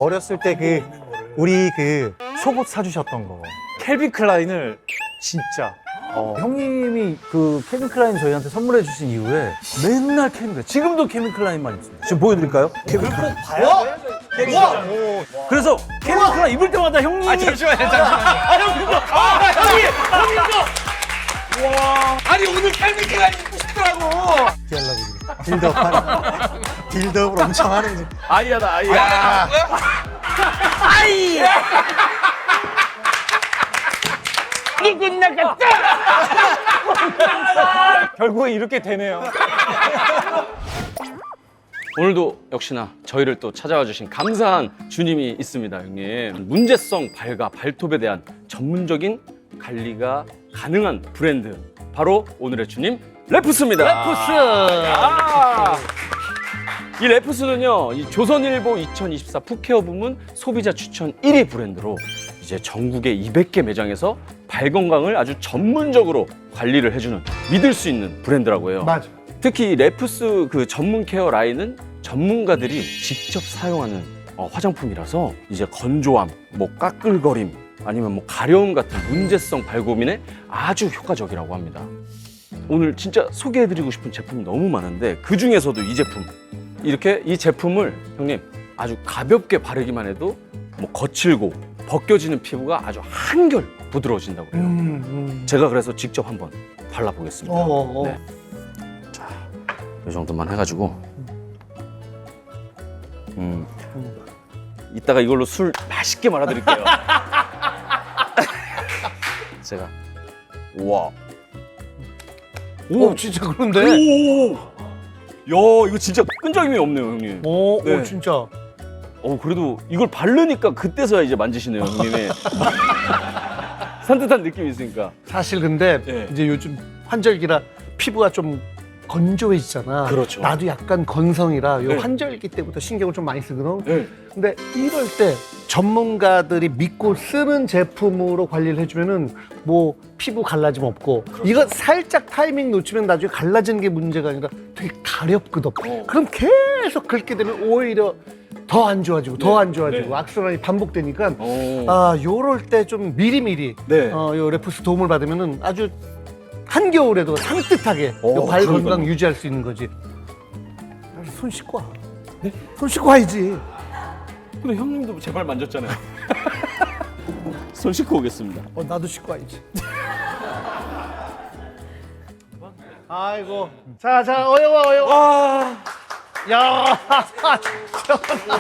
어렸을 때 우리 속옷 사주셨던 거. 캘빈 클라인을 진짜 형님이 그 케빈 클라인 저희한테 선물해 주신 이후에 맨날 케빈 클라인, 지금도 케빈 클라인만 입습니다. 지금 보여드릴까요? 케빈 클라인. 그래서 캘빈 클라인 입을 때마다 형님이 잠시만요. 아니 오늘 캘빈 클라인 입고 싶더라고. 빌드업을 엄청 하는. 아이야다 아이야. 아이. 이군 나갔다. 결국에 이렇게 되네요. 오늘도 역시나 저희를 또 찾아와 주신 감사한 주님이 있습니다, 형님. 문제성 발과 발톱에 대한 전문적인 관리가 가능한 브랜드, 바로 오늘의 주님 레푸스입니다. 이 레푸스는요, 이 조선일보 2024 푸케어 부문 소비자 추천 1위 브랜드로 이제 전국의 200개 매장에서 발 건강을 아주 전문적으로 관리를 해주는, 믿을 수 있는 브랜드라고 해요. 맞아. 특히 이 레푸스 그 전문 케어 라인은 전문가들이 직접 사용하는 화장품이라서 이제 건조함, 뭐 까끌거림, 아니면 뭐 가려움 같은 문제성 발 고민에 아주 효과적이라고 합니다. 오늘 진짜 소개해드리고 싶은 제품이 너무 많은데 그 중에서도 이 제품, 이렇게 이 제품을 형님 아주 가볍게 바르기만 해도 뭐 거칠고 벗겨지는 피부가 아주 한결 부드러워진다고 해요. 제가 그래서 직접 한번 발라보겠습니다. 네. 자, 이 정도만 해가지고 이따가 이걸로 술 맛있게 말아드릴게요. 제가 우와. 오, 진짜 그런데? 오! 야, 이거 진짜 끈적임이 없네요, 형님. 오, 네. 진짜. 그래도 이걸 바르니까 그때서야 이제 만지시네요, 형님이. 산뜻한 느낌이 있으니까. 사실 근데 네. 이제 요즘 환절기라 피부가 좀 건조해지잖아. 그렇죠. 나도 약간 건성이라 요 네. 환절기 때부터 신경을 좀 많이 쓰거든. 네. 근데 이럴 때 전문가들이 믿고 쓰는 제품으로 관리를 해주면은 뭐 피부 갈라짐 없고, 이거 살짝 타이밍 놓치면 나중에 갈라지는 게 문제가 아니라 되게 가렵거든. 그럼 계속 긁게 되면 오히려 더 안 좋아지고 더 안 좋아지고 악순환이 반복되니까 요럴 때 좀 미리미리 네. 요 레푸스 도움을 받으면은 아주 한겨울에도 산뜻하게 요 발 건강 유지할 수 있는 거지. 손 씻고 와. 네? 손 씻고 와야지. 근데 형님도 제 발 만졌잖아요. 손 씻고 오겠습니다. 나도 씻고 와야지. 아이고. 자, 어여와. 야.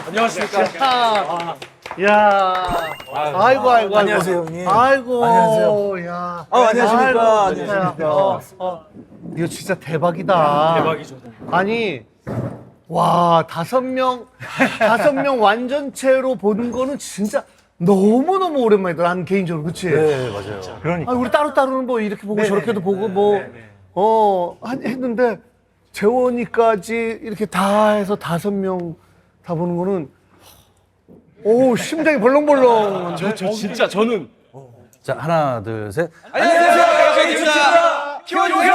안녕하십니까. 야. 아이고. 안녕하세요, 형님. 아이고. 안녕하세요. 야. 안녕하십니까. 아이고, 안녕하십니까. 이거 진짜 대박이다. 대박이죠. 아니, 와, 5명 완전체로 본 거는 진짜 너무너무 오랜만이다. 난 개인적으로, 그치? 네, 맞아요. 그러니까. 우리 따로따로는 뭐 이렇게 보고 저렇게도 보고 했는데 재원이까지 이렇게 다 해서 5명 다 보는 거는 심장이 벌렁벌렁. 저 진짜 저는 자, 하나, 둘, 셋. 안녕하세요. 저희입니다. 키워주세요.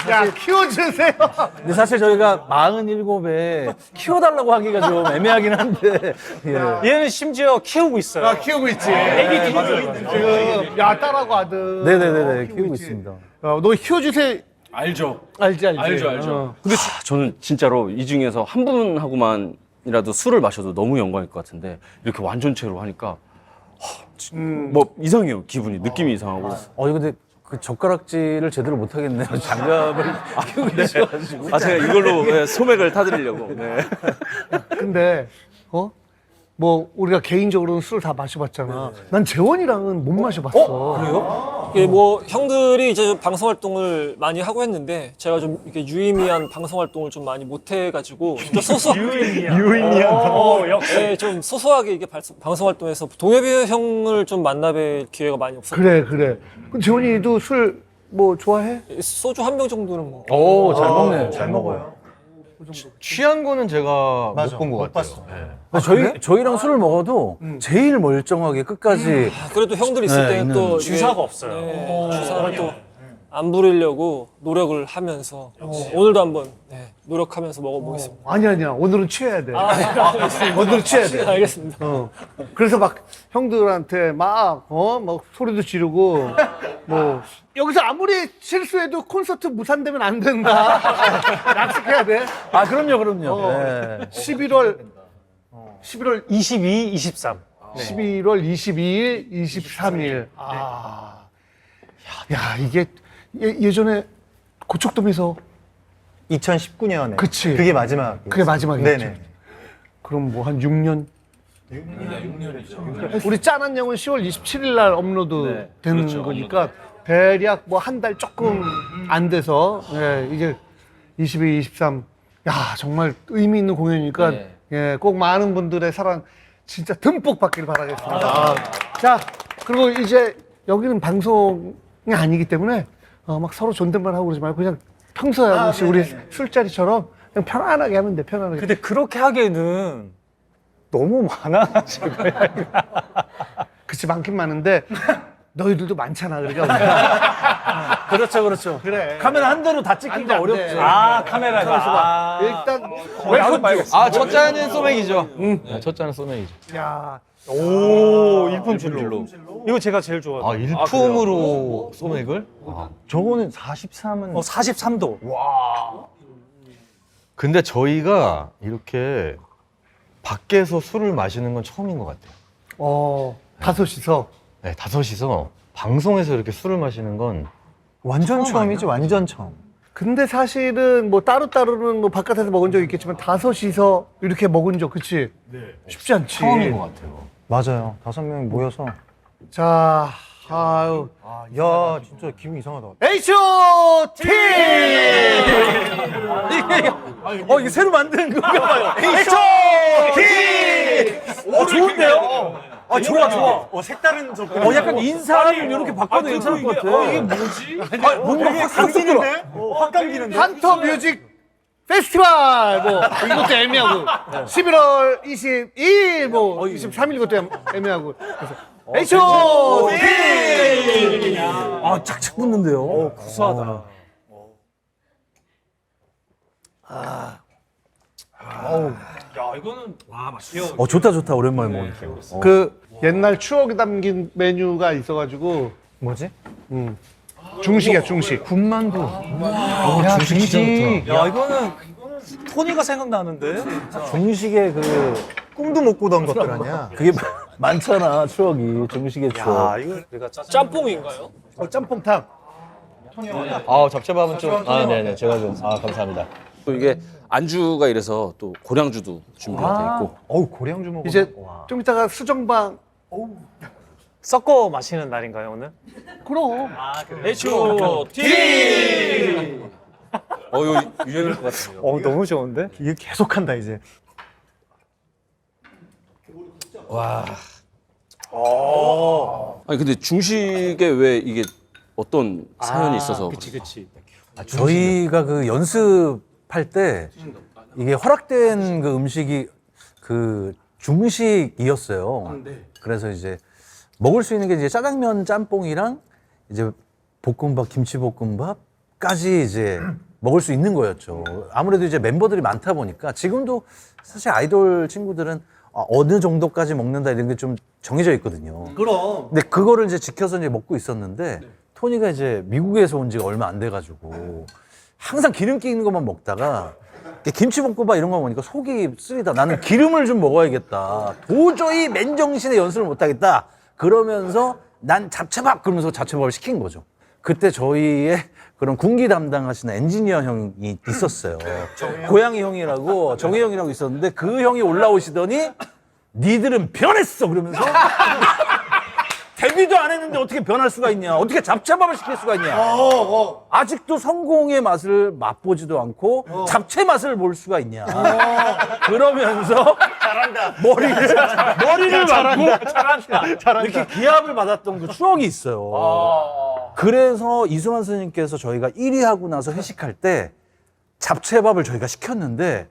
야, 키워주세요. 근데 사실 저희가 47에 키워달라고 하기가 좀 애매하긴 한데. 예. 얘는 심지어 키우고 있어요. 키우고 있지. 애기 지금 야, 딸하고 아들. 네네네, 키우고 있습니다. 너 키워주세요. 알죠. 알지. 알죠. 근데 저는 진짜로 이 중에서 한 분하고만이라도 술을 마셔도 너무 영광일 것 같은데 이렇게 완전체로 하니까 뭐 이상해요. 기분이, 느낌이 이상하고. 이거 근데 그 젓가락질을 제대로 못 하겠네요. 장갑을 끼고 계셔가지고. 제가 이걸로 소맥을 타드리려고. 네. 근데 뭐 우리가 개인적으로는 술 다 마셔봤잖아. 난 재원이랑은 못 마셔봤어. 그래요? 이게 뭐 형들이 이제 방송 활동을 많이 하고 했는데 제가 좀 이렇게 유의미한 방송 활동을 좀 많이 못 해가지고 좀 유인이한. 역시. 네, 좀 소소하게 이게 방송 활동에서 동엽이 형을 좀 만나뵐 기회가 많이 없었고 그래. 그럼 재원이도 술 뭐 좋아해? 소주 한 병 정도는 뭐 오, 잘 먹네. 잘 먹어요. 취한 거는 제가 못 본 것 같아요. 저희랑 술을 먹어도 제일 멀쩡하게 끝까지. 그래도 형들 있을 네, 때는 또 주사가 없어요. 네, 주사를 또 안 부리려고 노력을 하면서 오늘도 한번 노력하면서 먹어보겠습니다. 아니야. 오늘은 취해야 돼. 알겠습니다. 오늘은 취해야 돼. 알겠습니다. 그래서 막 형들한테 막 소리도 지르고 뭐 여기서 아무리 실수해도 콘서트 무산되면 안 된다. 약속해야 돼. 아, 그럼요. 네. 11월 22, 23. 11월 22일, 23일. 야, 이게 예전에 고척돔에서 2019년에. 그치. 그게 마지막. 그게 마지막이었죠. 네네. 그럼 뭐 한 6년? 6년이죠. 우리 짠한 영은 10월 27일 날 업로드 되는 거니까 대략 뭐 한 달 조금 안 돼서 이제 22, 23. 야, 정말 의미 있는 공연이니까 꼭 많은 분들의 사랑 진짜 듬뿍 받기를 바라겠습니다. 자, 그리고 이제 여기는 방송이 아니기 때문에 막 서로 존댓말 하고 그러지 말고 그냥 평소에 하듯이 우리 술자리처럼 그냥 편안하게 하면 돼, 편안하게. 근데 그렇게 하기에는 너무 많아가지고. 그치, 많긴 많은데 너희들도 많잖아, 그러니까. 그렇죠. 그래. 카메라 한 대로 다 찍기가 안 돼. 어렵죠. 카메라가. 일단 나도 말겠어. 아, 첫 잔은 소맥이죠. 네, 첫 잔은 소맥이죠. 야, 오, 일품 진로. 이거 제가 제일 좋아해요. 아, 일품으로 소맥을? 저거는 43은. 43도. 근데 저희가 이렇게 밖에서 술을 마시는 건 처음인 것 같아요. 다섯이서. 네, 다섯이서 방송에서 이렇게 술을 마시는 건 완전 처음이지, 완전 처음. 근데 사실은 뭐 따로따로는 뭐 바깥에서 먹은 적 있겠지만 다섯이서 이렇게 먹은 적, 그치? 쉽지 않지. 처음인 것 같아요. 맞아요. 5명이 모여서. 자, 아유. 야, 진짜 기분 이상하다. H.O.T! 이게 새로 만든 건가 봐요. 좋은데요? 좋아. 색다른 접근. 약간 인사를 이렇게 바꿔도 괜찮을 것 같아. 이게 뭐지? 뭔가 확 들어. 확 감기는데? 한터 뮤직 페스티벌 뭐 이것도 애매하고 11월 22일 뭐 23일 것도 애매하고 그래서 H.O.T! 착착 붙는데요. 구수하다. 좋다. 오랜만에 먹으니까. 그 옛날 추억이 담긴 메뉴가 있어가지고 뭐지? 중식이야, 중식. 군만두. 야, 중식. 야, 이거는 토니가 생각나는데? 중식의 그 꿈도 못 꾸던 것들 아니야? 그게 많잖아, 추억이. 중식의 추억. 이거 내가 짬뽕인가요? 짬뽕탕. 잡채밥은 좀. 네네. 제가 좀. 감사합니다. 또 이게 안주가 이래서 또 고량주도 준비가 돼 있고. 어우, 고량주 먹어. 이제 좀 이따가 수정방. 섞어 마시는 날인가요, 오늘? 그럼. H.O.T! 이거 유행할 것 같아요. 너무 좋은데? 이게 계속한다, 이제. 아니 근데 중식에 왜 이게 어떤 사연이 있어서 그치. 저희가 그 연습할 때 이게 허락된 그 음식이 그 중식이었어요. 그래서 이제 먹을 수 있는 게 이제 짜장면 짬뽕이랑 이제 볶음밥, 김치볶음밥까지 이제 먹을 수 있는 거였죠. 아무래도 이제 멤버들이 많다 보니까 지금도 사실 아이돌 친구들은 어느 정도까지 먹는다 이런 게 좀 정해져 있거든요. 그럼. 근데 그거를 이제 지켜서 이제 먹고 있었는데 토니가 이제 미국에서 온 지가 얼마 안 돼가지고 항상 기름기 있는 것만 먹다가 김치볶음밥 이런 거 먹으니까 속이 쓰리다. 나는 기름을 좀 먹어야겠다. 도저히 맨정신에 연습을 못하겠다. 그러면서 난 잡채밥 그러면서 잡채밥을 시킨 거죠. 그때 저희의 그런 군기 담당하시는 엔지니어 형이 있었어요. 고양이 형이라고 정혜 형이라고 있었는데 그 형이 올라오시더니 니들은 변했어 그러면서 데뷔도 안 했는데 어떻게 변할 수가 있냐? 어떻게 잡채밥을 시킬 수가 있냐? 아직도 성공의 맛을 맛보지도 않고 잡채 맛을 볼 수가 있냐? 그러면서 머리를 맞고 이렇게 기합을 받았던 그 추억이 있어요. 그래서 이승환 선생님께서 저희가 1위 하고 나서 회식할 때 잡채밥을 저희가 시켰는데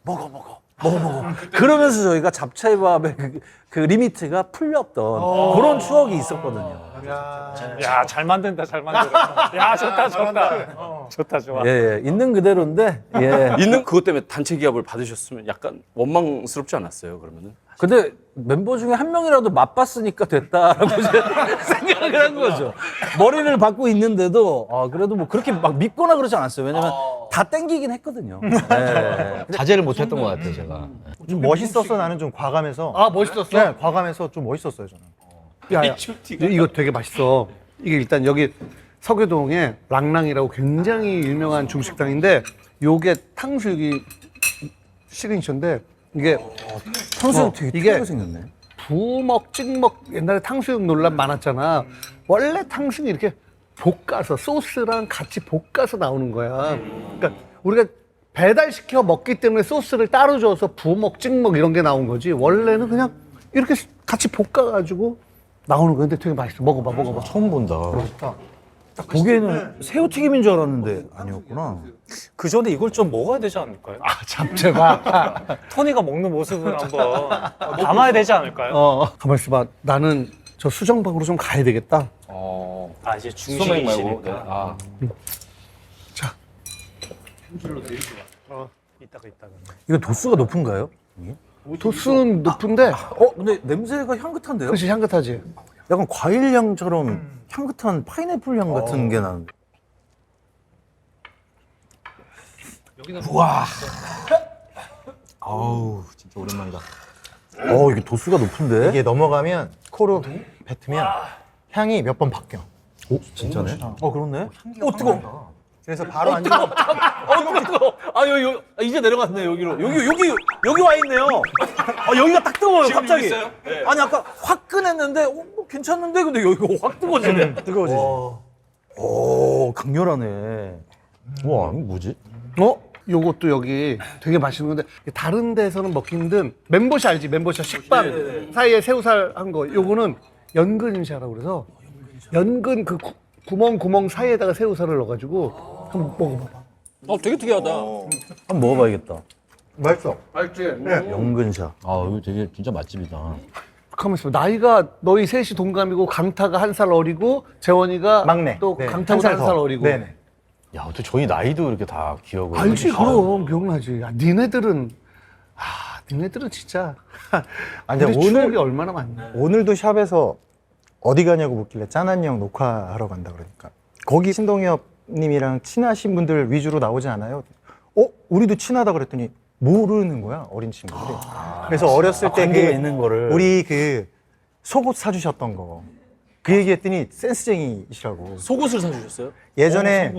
먹어 먹어. 그러면서 저희가 잡채밥의 그 리미트가 풀렸던 그런 추억이 있었거든요. 야, 잘 만든다, 잘 만들어. 야, 좋다, 좋다. 좋다, 좋아. 예, 있는 그대로인데, 예. 있는 그것 때문에 단체 기합을 받으셨으면 약간 원망스럽지 않았어요? 그러면은 근데 멤버 중에 한 명이라도 맛봤으니까 됐다라고 생각을 한 거죠. 머리를 받고 있는데도 그래도 뭐 그렇게 막 믿거나 그러지 않았어요. 왜냐면 다 땡기긴 했거든요. 예. 자제를 못했던 것 같아요, 제가. 좀 멋있었어. 나는 좀 과감해서. 아 멋있었어? 네, 과감해서 좀 멋있었어요 저는. 야야 이거 되게 맛있어. 이게 일단 여기 서교동에 랑랑이라고 굉장히 유명한 중식당인데 요게 탕수육이 시그니처인데 이게 탕수육 되게 이게 특이하게 생겼네. 부먹 찍먹 옛날에 탕수육 논란 많았잖아. 원래 탕수육이 이렇게 볶아서 소스랑 같이 볶아서 나오는 거야. 그러니까 우리가 배달시켜 먹기 때문에 소스를 따로 줘서 부먹 찍먹 이런 게 나온 거지. 원래는 그냥 이렇게 같이 볶아가지고 나오는 거야. 근데 되게 맛있어. 먹어봐. 처음 본다. 보기에는 새우튀김인 줄 알았는데 아니었구나. 그 전에 이걸 좀 먹어야 되지 않을까요? 잡채가. 토니가 먹는 모습을 한번 담아야 되지 않을까요? 가만 있어봐. 나는 저 수정방으로 좀 가야 되겠다. 아, 이제 중식이시니까. 아. 자, 이따가. 이거 도수가 높은가요? 도수는 높은데, 근데 냄새가 향긋한데요? 그렇지 향긋하지. 약간 과일 향처럼 향긋한 파인애플 향 같은 게 나는데. 우와. 아우, 진짜 오랜만이다. 이게 도수가 높은데? 이게 넘어가면 코로 뱉으면 향이 몇 번 바뀌어. 진짜네? 그렇네. 뜨거워. 그래서 바로 안 뜨거워. 여기 이제 내려갔네 여기로. 여기 와 있네요. 여기가 딱 뜨거워요 갑자기. 아니 아까 화끈했는데 뭐 괜찮는데 근데 여기가 확 뜨거워지네. 뜨거워지지. 오 강렬하네. 우와, 이거 뭐지? 요것도 여기 되게 맛있는 건데 다른 데서는 먹기 힘든 멘보샤 알지? 멘보샤 식빵 사이에 새우살 한 거. 요거는 연근샤라고 그래서 연근 그 구멍 사이에다가 새우살을 넣어가지고 한번 먹어봐봐. 되게 특이하다. 한번 먹어봐야겠다. 맛있어. 연근샤. 이거 되게 진짜 맛집이다. 가만 있어. 나이가 너희 셋이 동갑이고 강타가 한 살 어리고 재원이가 막내. 또 네, 강타보다 한 살 더. 어리고. 네네. 야, 어떻게 저희 나이도 이렇게 다 기억을. 알지 해주시나? 그럼 기억나지. 야, 니네들은 진짜 근데 우리 오늘- 추억이 얼마나 많냐. 오늘도 샵에서 어디 가냐고 묻길래 짠한 형 녹화하러 간다 그러니까 거기 신동엽 님이랑 친하신 분들 위주로 나오지 않아요? 우리도 친하다 그랬더니 모르는 거야 어린 친구들이. 그래서 어렸을 때 관계가 있는 거를. 우리 그 속옷 사주셨던 거 그 얘기했더니 센스쟁이시라고. 속옷을 사주셨어요? 예전에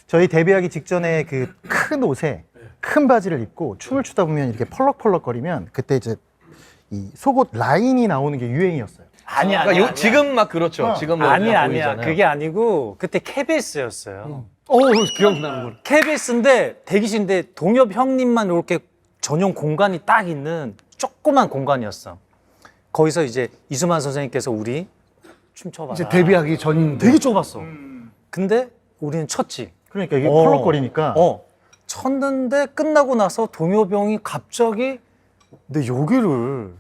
저희 데뷔하기 직전에 그 큰 옷에 큰 바지를 입고 춤을 추다 보면 이렇게 펄럭펄럭거리면 그때 이제 이 속옷 라인이 나오는 게 유행이었어요. 아니야. 지금 막 그렇죠. 지금 뭐 아니야. 보이잖아요. 그게 아니고 그때 KBS였어요. 기억나는 거. KBS인데 대기실인데 동엽 형님만 이렇게 전용 공간이 딱 있는 조그만 공간이었어. 거기서 이제 이수만 선생님께서 우리 춤춰봐라. 이제 데뷔하기 전인데. 되게 좁았어. 근데 우리는 쳤지. 그러니까 이게 펄럭거리니까 쳤는데 끝나고 나서 동엽 형이 갑자기 내 여기를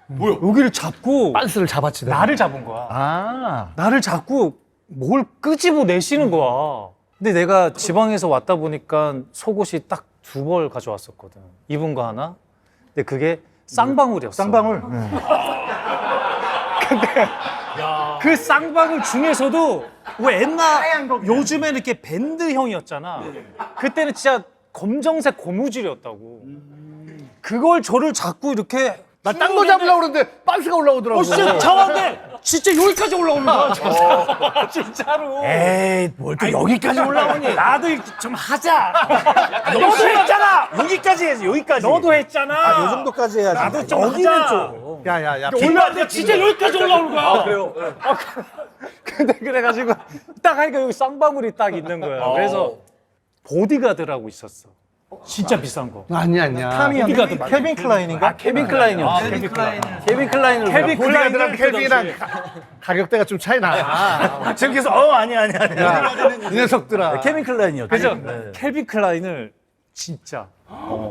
뭐야? 여기를 잡고 빤스를 잡았지. 내가. 나를 잡은 거야. 나를 잡고 뭘 끄집어 내시는 거야. 근데 내가 지방에서 왔다 보니까 속옷이 딱 2벌 가져왔었거든. 입은 거 하나. 근데 그게 쌍방울이었어. 쌍방울. 그 쌍방울 중에서도 왜 옛날 요즘에는 이렇게 밴드형이었잖아. 그때는 진짜 검정색 고무줄이었다고. 그걸 저를 자꾸 이렇게 나 딴 거 잡으려고 그러는데 빤스가 올라오더라고. 진짜 잡았는데 진짜 여기까지 올라오는 거야. 진짜로. 에이 뭘 또 여기까지 올라오니? 나도 좀 하자. 너도 했잖아. 여기까지 해야지. 여기까지. 너도 했잖아. 요 정도까지 해야지. 나도 좀 여기는 하자. 좀. 야야야. 올라왔는데 진짜 여기까지 올라오는 거야. 그래요? 근데 그래가지고 딱 하니까 여기 쌍방울이 딱 있는 거야. 그래서 보디가드라고 있었어. 진짜 비싼 거. 아니야. 탐이었는데 케빈 클라인인가? 케빈 클라인이었지. 케빈 클라인을. 케빈 보디가드랑 클라인을 케빈이랑 가격대가 좀 차이 나. 지금 계속 아니야. 이 녀석들아. 케빈 클라인이었지. 그래서 네. 켈빈 클라인을 진짜.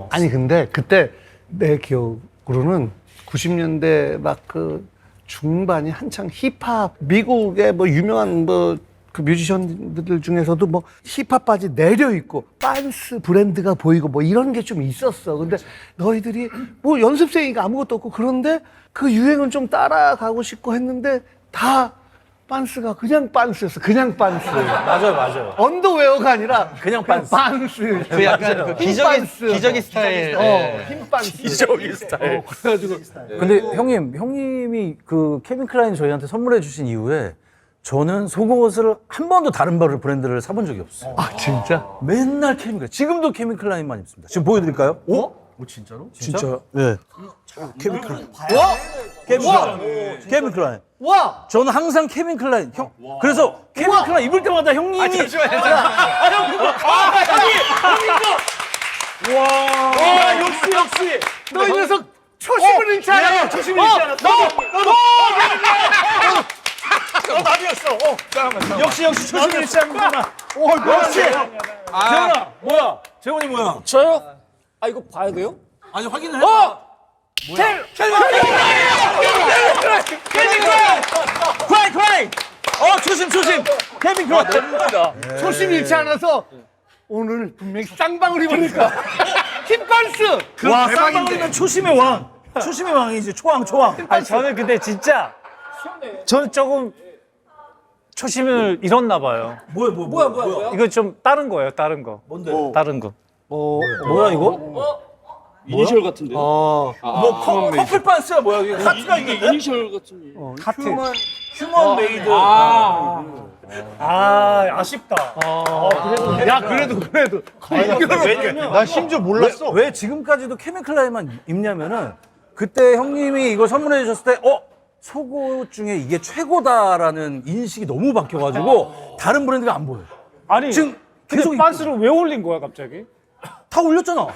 아니 근데 그때 내 기억으로는 90년대 막 그 중반이 한창 힙합 미국의 뭐 유명한 뭐 그 뮤지션들 중에서도 뭐 힙합 바지 내려 입고 빤스 브랜드가 보이고 뭐 이런 게 좀 있었어. 근데 너희들이 뭐 연습생이니까 아무것도 없고 그런데 그 유행은 좀 따라가고 싶고 했는데 다 빤스가 그냥 빤스였어. 그냥 빤스. 맞아요. 언더웨어가 아니라 그냥 빤스. 빤스. 그 약간 그 기저귀 스타일. 흰 빤스. 기저귀 스타일. 그래가지고 근데 형님이 그 케빈 클라인 저희한테 선물해 주신 이후에 저는 속옷을 한 번도 다른 브랜드를 사본 적이 없어요. 아 진짜? 맨날 케빈 클라인. 지금도 케빈 클라인만 입습니다. 지금 보여드릴까요? 오? 진짜로? 진짜요? 네. 케빈 클라인. 케빈 클라인. 와! 저는 항상 케빈 클라인. 형. 그래서 케빈 클라인 입을 때마다 형님이. 잠시만요. 와, 역시. 너 이 녀석 초심을 잃지 않아. 조심히 있지 않았어. 나비였어. 역시 조심히 있지 않는구나. 역시. 재훈아, 뭐야? 재훈이 뭐야? 저요? 아 이거 봐야 돼요? 아니 확인을 해. 뭐야? 클라인. 조심. 케빈 클라인. 초심 잃지 않아서 오늘 분명히 쌍방울 입으니까 흰반스. 와, 쌍방울이면 초심의 왕. 초심의 왕이지. 초왕. 아니 저는 근데 진짜 저는 조금 초심을 잃었나 봐요. 뭐야? 이거 좀 다른 거예요. 다른 거. 뭔데? 다른 거. 뭐야 이거? 이니셜 같은데. 뭐 커플 반스야 뭐야? 이게 하트가 이게 있는데? 이니셜 같은. 하트. 휴먼 메이드. 아쉽다. 야 그래도 나 심지어 몰랐어. 왜 지금까지도 케빈 클라인만 입냐면은 그때 형님이 이걸 선물해 주셨을 때 속옷 중에 이게 최고다라는 인식이 너무 바뀌어가지고 다른 브랜드가 안 보여. 아니 지금 계속 근데 반스를 왜 올린 거야 갑자기? 다 올렸잖아.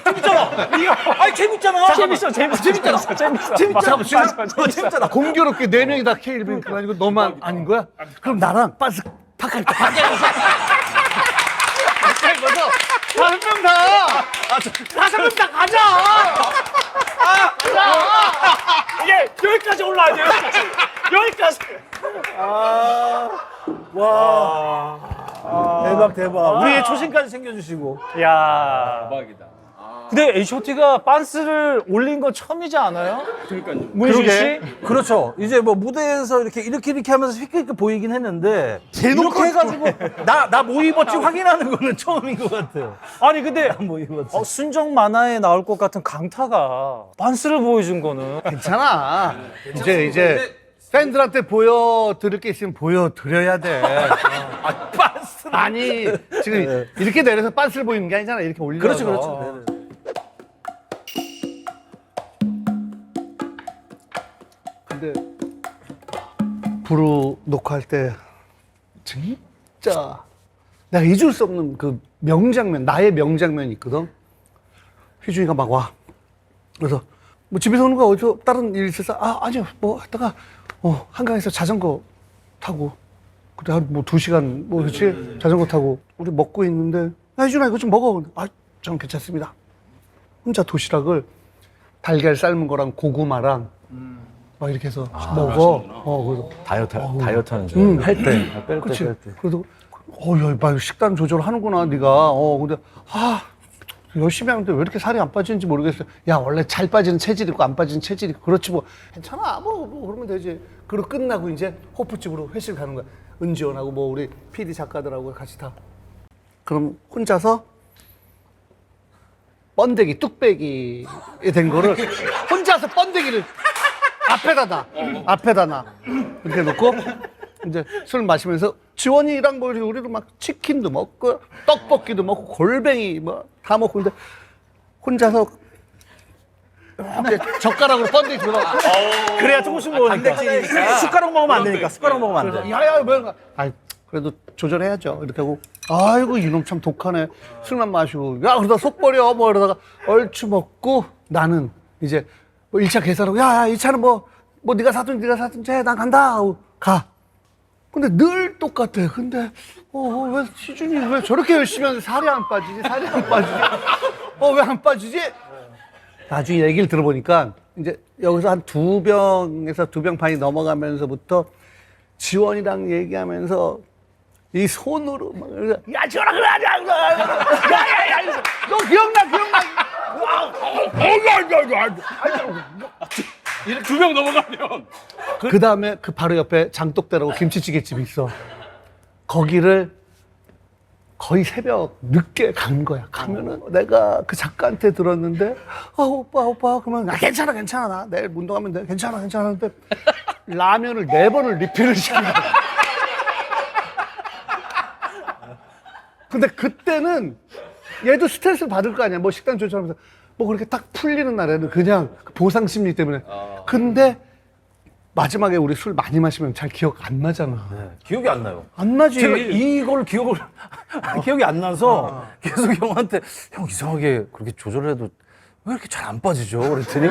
재밌잖아. 재밌잖아. 공교롭게 네 명이 다 케이블 아니고 너만 아닌 거야? 그럼 나랑 반스 파카니까 입어서 다섯 명 다 가자. 이게 여기까지 올라야 돼요. 여기까지. 대박. 우리의 초심까지 챙겨주시고. 야. 대박이다. 근데 H.O.T가 반스를 올린 건 처음이지 않아요? 그러니까요. 문희준 씨? 그렇죠. 이제 뭐 무대에서 이렇게 하면서 휘끗 보이긴 했는데 이렇게 해가지고 나 뭐 입었지 확인하는 거는 처음인 것 같아요. 아니 근데 뭐 입었지. 순정 만화에 나올 것 같은 강타가 반스를 보여준 거는 괜찮아. 이제 팬들한테 보여드릴 게 있으면 보여드려야 돼. 빤스. 아니 지금 이렇게 내려서 빤스를 보이는 게 아니잖아. 이렇게 올려서. 그렇죠. 근데 부루 녹화할 때 진짜 내가 잊을 수 없는 그 명장면, 나의 명장면이 있거든. 휘중이가 막 와. 그래서 뭐 집에서 오는 거 어디서 다른 일 있어서 아니요 뭐 하다가 한강에서 자전거 타고 그때 한 뭐 2시간 뭐 그렇지 자전거 타고 우리 먹고 있는데 휘중아 이거 좀 먹어. 저는 괜찮습니다. 혼자 도시락을 달걀 삶은 거랑 고구마랑 막 이렇게 해서 먹어. 그래서 다이어트 하는 줄. 할 때. 그렇지. 그래도 야, 막 식단 조절하는구나 네가. 근데 열심히 하는데 왜 이렇게 살이 안 빠지는지 모르겠어요. 야 원래 잘 빠지는 체질 있고 안 빠지는 체질 있고 그렇지 뭐 괜찮아 뭐 그러면 되지. 그리고 끝나고 이제 호프집으로 회식 가는 거야. 은지원하고 뭐 우리 PD 작가들하고 같이 다. 그럼 혼자서 번데기 뚝배기에 된 거를 혼자서 번데기를 앞에다 놔 이렇게 놓고 이제 술 마시면서 지원이랑 뭐 우리도 막 치킨도 먹고 떡볶이도 먹고 골뱅이 뭐 다 먹고 근데 혼자서 이렇게 젓가락으로 번데기 들어. 그래야 조금씩 먹으니까. 숟가락 먹으면 안 되니까. 숟가락 먹으면 안 돼. 야야 뭐야? 그래도 조절해야죠. 이렇게 하고 아이고 이놈 참 독하네. 술만 마시고 야 그러다 속 버려 뭐 이러다가 얼추 먹고 나는 이제 뭐 1차 계산하고 야 2차는 뭐 네가 사든지 해. 난 간다 하고 가. 근데 늘 똑같아. 근데 왜 시준이 왜 저렇게 열심히 하는데 살이 안 빠지지? 왜 안 빠지지? 나중에 얘기를 들어보니까 이제 여기서 한 2병에서 2병 반이 넘어가면서부터 지원이랑 얘기하면서 이 손으로 막 야 지원아 그래 야야야 너 기억나 이렇게 2명 넘어가면 그 다음에 그 바로 옆에 장독대라고 김치찌개집이 있어. 거기를 거의 새벽 늦게 간 거야. 가면은 내가 그 작가한테 들었는데 오빠 그러면 괜찮아 나 내일 운동하면 돼 괜찮아 하는데 라면을 4번을 리필을 시킨 거야. 근데 그때는 얘도 스트레스를 받을 거 아니야. 뭐 식단 조절하면서 뭐 그렇게 딱 풀리는 날에는 그냥 보상 심리 때문에. 근데 마지막에 우리 술 많이 마시면 잘 기억 안 나잖아. 기억이 안 나요. 안 나지. 제가 이걸 기억이 안 나서 계속 형한테 형 이상하게 그렇게 조절해도 왜 이렇게 잘 안 빠지죠? 그랬더니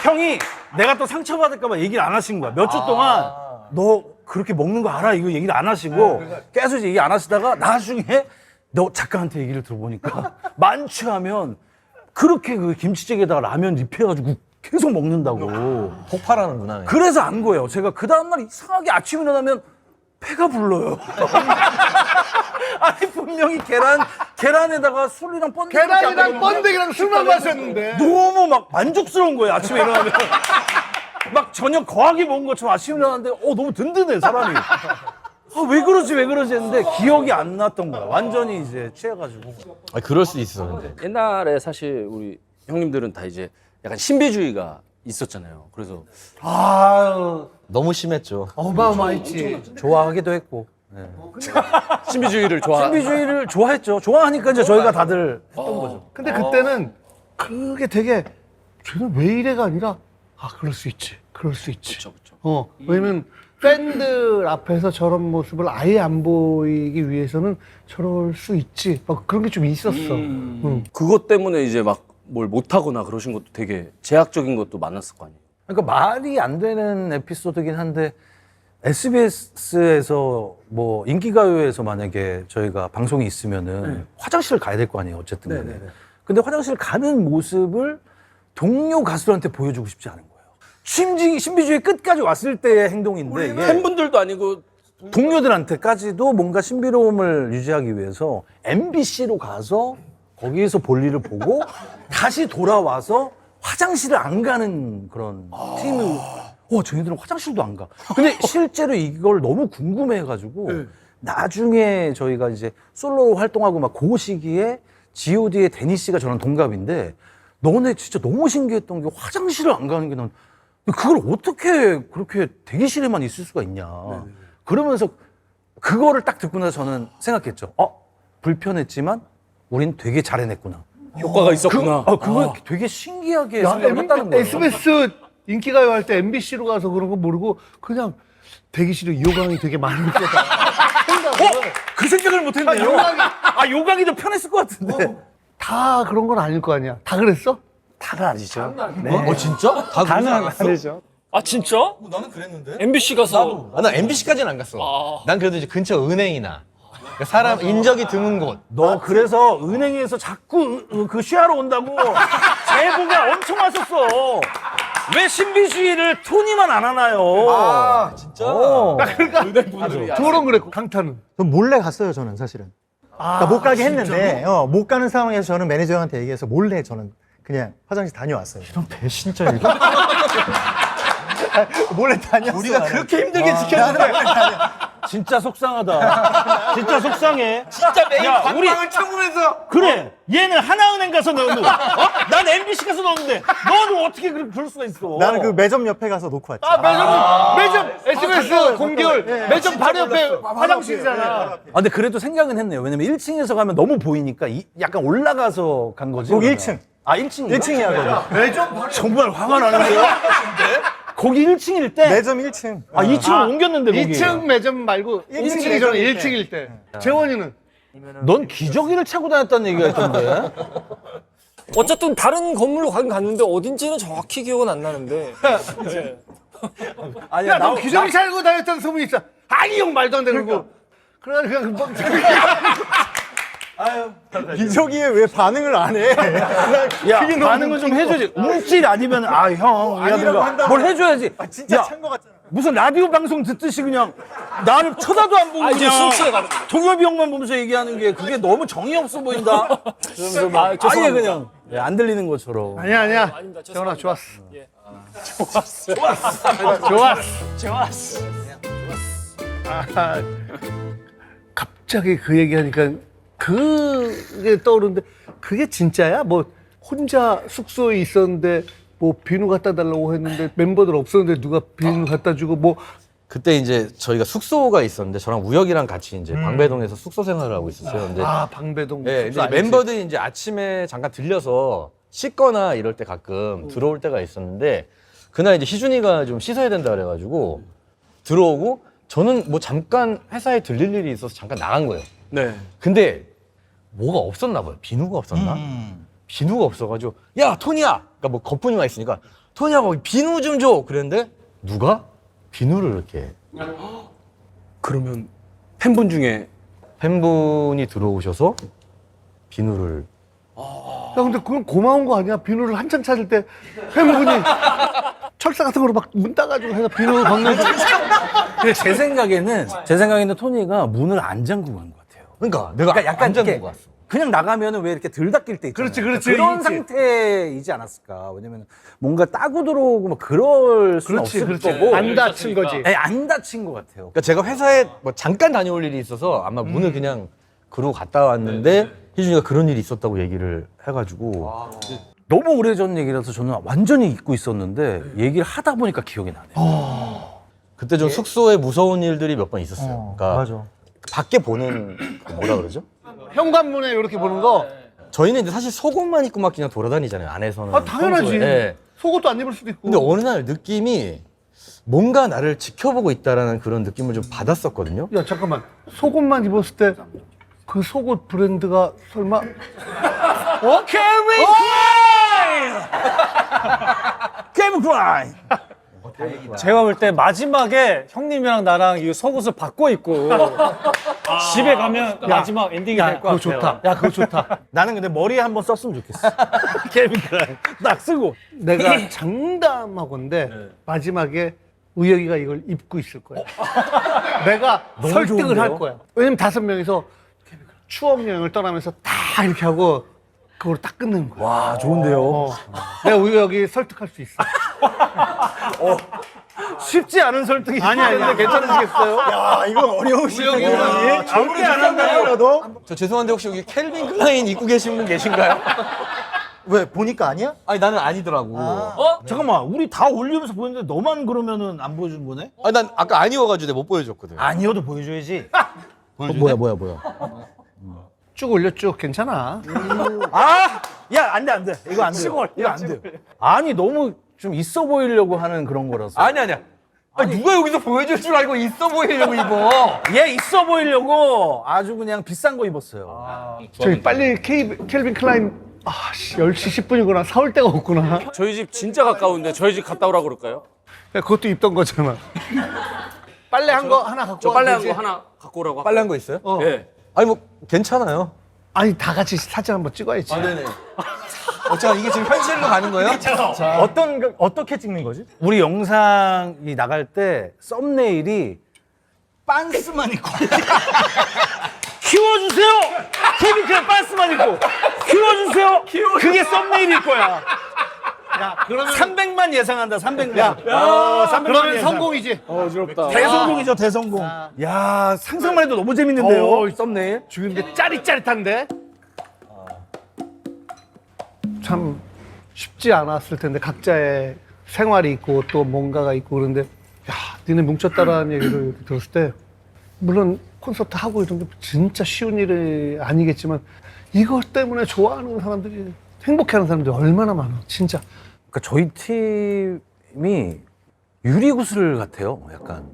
형이 내가 또 상처받을까봐 얘기를 안 하신 거야. 몇 주 동안 너 그렇게 먹는 거 알아? 이거 얘기를 안 하시고 계속 얘기 안 하시다가 나중에 너 작가한테 얘기를 들어보니까 만취하면 그렇게 그 김치찌개에다가 라면 입혀가지고 계속 먹는다고. 폭발하는구나. 그래서 안 거예요. 제가 그 다음날 이상하게 아침에 일어나면 배가 불러요. 아니 분명히 계란에다가 술이랑 번데기 계란이랑 번데기랑 술만 마셨는데. 너무 막 만족스러운 거예요. 아침에 일어나면 막 저녁 거하게 먹은 것처럼 아침에 일어났는데 너무 든든해 사람이. 왜 그러지 했는데 기억이 안 났던 거야. 완전히 이제 취해가지고. 그럴 수 있어, 근데. 옛날에 사실 우리 형님들은 다 이제 약간 신비주의가 있었잖아요. 그래서 아유, 너무 심했죠. 어마어마했지. 좋아하기도 했고. 신비주의를 신비주의를 좋아했죠. 좋아하니까 이제 저희가 다들 했던 거죠. 근데 그때는 그게 되게 쟤는 왜 이래가 아니라 그럴 수 있지. 그쵸. 왜냐면 팬들 앞에서 저런 모습을 아예 안 보이기 위해서는 저럴 수 있지. 막 그런 게 좀 있었어. 그것 때문에 이제 막 뭘 못하거나 그러신 것도 되게 제약적인 것도 많았을 거 아니에요. 그러니까 말이 안 되는 에피소드긴 한데 SBS에서 뭐 인기가요에서 만약에 저희가 방송이 있으면은 화장실을 가야 될 거 아니에요. 어쨌든 간에. 근데 화장실 가는 모습을 동료 가수들한테 보여주고 싶지 않은 거예요. 신비주의 끝까지 왔을 때의 행동인데 이게 팬분들도 아니고 동료들한테까지도 뭔가 신비로움을 유지하기 위해서 MBC로 가서 거기에서 볼일을 보고 다시 돌아와서 화장실을 안 가는 그런 팀을 저희들은 화장실도 안 가. 근데 실제로 이걸 너무 궁금해가지고 나중에 저희가 이제 솔로로 활동하고 막 그 시기에 G.O.D의 데니 씨가 저랑 동갑인데 너네 진짜 너무 신기했던 게 화장실을 안 가는 게 난 그걸 어떻게 그렇게 대기실에만 있을 수가 있냐. 그러면서 그거를 딱 듣고 나서 저는 생각했죠. 불편했지만 우린 되게 잘 해냈구나. 효과가 있었구나. 그걸 되게 신기하게 생각을 했다는 거예요. SBS 인기가요 할 때 MBC로 가서 그런 거 모르고 그냥 대기실에 요강이 되게 많을 거다. 그 생각을 못 했네요. 요강이 더 편했을 것 같은데. 다 그런 건 아닐 거 아니야. 다 그랬어? 다가 아니죠. 진짜? 다는 아니죠. 아 진짜? 나는 그랬는데. MBC 가서 나 MBC까지는 안 갔어. 난 그래도 이제 근처 은행이나 그러니까 사람 인적이 드문 곳. 너 그래서 은행에서 자꾸 그 쉬하러 온다고 제보가 엄청 왔었어. 왜 신비주의를 토니만 안 하나요? 진짜? 조롱 그랬고 강타는. 전 몰래 갔어요, 저는 사실은. 그러니까 못 가게 했는데, 못 가는 상황에서 저는 매니저한테 얘기해서 몰래 저는 그냥 화장실 다녀왔어요. 이런 배신자 이거? 몰래 다녔어요. 우리가 그렇게 힘들게 지켰는데. 진짜 속상하다. 진짜 속상해. 진짜 매일 야, 방방을 참으면서. 그래. 얘는 하나은행 가서 넣는 거. 난 MBC 가서 넣는데 너는 어떻게 그럴 수가 있어? 나는 그 매점 옆에 가서 놓고 왔지. 매점 SBS 공개월 매점 바로 옆에 화장실이잖아. 근데 그래도 생각은 했네요. 왜냐면 1층에서 가면 너무 보이니까 약간 올라가서 간 거지. 거기 1층. 1층인가? 1층이야, 거기. 정말 화가 나는데요? 거기 1층일 때? 매점 1층. 2층을 옮겼는데 거기. 2층 매점 말고 1층이 저는 1층일 때. 재원이는 넌 기저귀를 차고 다녔다는 얘기가 있던데. 어쨌든 다른 건물로 가긴 갔는데 어딘지는 정확히 기억은 안 나는데. 네. 아니야, 너 기저귀 차고 다녔다는 소문이 있어. 아니 형 말도 안 되는 거. 그래 그냥 기저귀에 왜 반응을 안 해? 야, 반응을 좀 해줘야지. 움찔 아니면 형 이라든가 뭘 해줘야지. 진짜 야, 찬 거 같잖아. 무슨 라디오 방송 듣듯이 그냥 나를 쳐다도 안 보고 그냥 동엽이 형만 보면서 얘기하는 게 그게 너무 정이 없어 보인다. 그러면서 막 아예 죄송합니다. 그냥 안 들리는 것처럼. 아니야. 아닙니다. 재원아, 좋았어. 예. 좋았어. 아, 갑자기 그 얘기하니까 그게 떠오르는데 그게 진짜야? 뭐 혼자 숙소에 있었는데 뭐 비누 갖다 달라고 했는데 멤버들 없었는데 누가 비누 갖다 주고 뭐 그때 이제 저희가 숙소가 있었는데 저랑 우혁이랑 같이 이제 방배동에서 숙소 생활을 하고 있었어요. 근데 방배동 네, 숙소 이제 알지? 멤버들이 이제 아침에 잠깐 들려서 씻거나 이럴 때 가끔 들어올 때가 있었는데 그날 이제 희준이가 좀 씻어야 된다 그래가지고 들어오고 저는 뭐 잠깐 회사에 들릴 일이 있어서 잠깐 나간 거예요. 네. 근데 뭐가 없었나 봐요. 비누가 없었나? 비누가 없어가지고 야 토니야! 그러니까 뭐 거품이만 있으니까 토니야 거기 비누 좀 줘! 그랬는데 누가? 비누를 이렇게 그러면 팬분 중에 팬분이 들어오셔서 비누를 야 근데 그건 고마운 거 아니야? 비누를 한참 찾을 때 팬분이 철사 같은 거로 막 문 따가지고 해서 비누 건네주고 근데 제 생각에는 토니가 문을 안 잠그고 간 것 같아요. 그러니까 내가 그러니까 약간 안 잠그고 이렇게 갔어. 그냥 나가면은 왜 이렇게 들 닦일 때 있잖아요. 그렇지, 그런 있지. 상태이지 않았을까. 왜냐면 뭔가 따고 들어오고 막 그럴 수는 없을 거고. 안 다친 거지. 네, 안 다친 것 같아요. 그러니까 제가 회사에 뭐 잠깐 다녀올 일이 있어서 아마 문을 그냥 그러고 갔다 왔는데 희준이가 그런 일이 있었다고 얘기를 해가지고 너무 오래전 얘기라서 저는 완전히 잊고 있었는데 얘기를 하다 보니까 기억이 나네요. 그때 좀 숙소에 무서운 일들이 몇 번 있었어요. 그러니까 맞아. 밖에 보는 그 뭐라 그러죠? 현관문에 이렇게 보는 거 저희는 이제 사실 속옷만 입고 막 그냥 돌아다니잖아요. 안에서는. 아, 당연하지. 평소에. 네. 속옷도 안 입을 수도 있고. 근데 어느 날 느낌이 뭔가 나를 지켜보고 있다라는 그런 느낌을 좀 받았었거든요. 야 잠깐만 속옷만 입었을 때 그 속옷 브랜드가 설마 케빈 클라인! 제가 볼 때 마지막에 형님이랑 나랑 이 속옷을 바꿔 입고 집에 가면 마지막 엔딩이 될 것 그거 같아요. 좋다. 야 그거 좋다. 나는 근데 머리에 한번 썼으면 좋겠어. 케빈 클라인. 딱 쓰고. 내가 장담하건데 마지막에 우혁이가 이걸 입고 있을 거야. 내가 설득을 좋은데요? 할 거야. 왜냐면 5명이서 추억 여행을 떠나면서 다 이렇게 하고 그걸 딱 끝내는 거야. 와, 좋은데요. 내가 우혁이 설득할 수 있어. 쉽지 않은 설득이 아니야. 괜찮으시겠어요? 야, 이건 어려우시네. 아무리 안 한다고라도. 저 죄송한데 혹시 여기 켈빈 클라인 입고 계신 분 계신가요? 왜 보니까 아니야? 아니 나는 아니더라고. 잠깐만, 우리 다 올리면서 보였는데 너만 그러면은 안 보여주는 거네? 아니 난 아까 아니어가지고 내가 못 보여줬거든. 아니어도 보여줘야지. 보여주네? 뭐야. 쭉 올렸죠. 괜찮아. 아! 야, 안 돼. 이거 안 돼. 이거 안 돼. 아니, 너무 좀 있어 보이려고 하는 그런 거라서. 아니야. 아니 누가 여기서 보여줄 줄 알고 있어 보이려고 입어. 얘 있어 보이려고 아주 그냥 비싼 거 입었어요. 저기 빨리 켈빈 클라인 10시 10분이구나. 사올 데가 없구나. 저희 집 진짜 가까운데 저희 집 갔다 오라고 그럴까요? 야, 그것도 입던 거잖아. 빨래 한 거 하나 갖고 저 와도 빨래 한 되지? 거 하나 갖고 오라고. 빨래 한 거 있어요? 예. 아니 뭐 괜찮아요. 아니 다 같이 사진 한번 찍어야지. 네네. 잠깐 이게 지금 현실로 가는 거예요? 어떻게 찍는 거지? 우리 영상이 나갈 때 썸네일이 빤스만 입고 키워주세요! 케빈 클라인 빤스만 입고 키워주세요! 그게 썸네일일 거야. 야, 그러면 300만 예상한다, 300만. 그러면 성공이지. 대성공이죠, 대성공. 야, 상상만 해도 너무 재밌는데요, 어, 썸네일. 죽는데 짜릿짜릿한데. 참 쉽지 않았을 텐데 각자의 생활이 있고 또 뭔가가 있고 그런데 야, 니네 뭉쳤다라는 얘기를 이렇게 들었을 때 물론 콘서트 하고 이런 게 진짜 쉬운 일이 아니겠지만 이것 때문에 좋아하는 사람들이 행복해하는 사람들이 얼마나 많아, 진짜. 그러니까 저희 팀이 유리구슬 같아요. 약간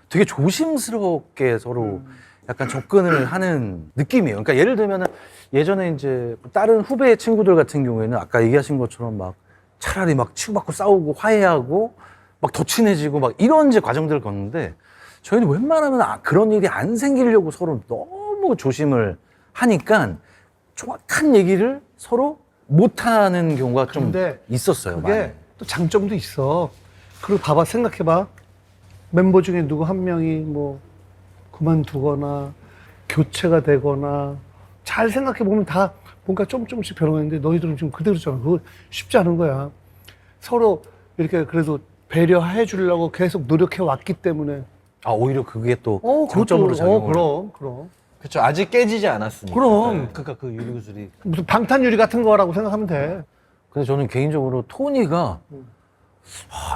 되게 조심스럽게 서로 약간 접근을 하는 느낌이에요. 그러니까 예를 들면은 예전에 이제 다른 후배 친구들 같은 경우에는 아까 얘기하신 것처럼 막 차라리 막 치고받고 싸우고 화해하고 막 더 친해지고 막 이런 이제 과정들을 걷는데 저희는 웬만하면 그런 일이 안 생기려고 서로 너무 조심을 하니까 정확한 얘기를 서로 못하는 경우가 좀 근데 있었어요. 그게 많이. 또 장점도 있어. 그리고 봐봐, 생각해봐. 멤버 중에 누구 한 명이 뭐 그만두거나 교체가 되거나 잘 생각해보면 다 뭔가 조금씩 변화했는데 너희들은 지금 그대로잖아. 그거 쉽지 않은 거야. 서로 이렇게 그래도 배려해 주려고 계속 노력해 왔기 때문에. 아, 오히려 그게 또 그것도, 장점으로 작용을. 그럼. 그렇죠. 아직 깨지지 않았으니까. 그럼. 그러니까 그 유리구슬이. 무슨 방탄유리 같은 거라고 생각하면 돼. 근데 저는 개인적으로 토니가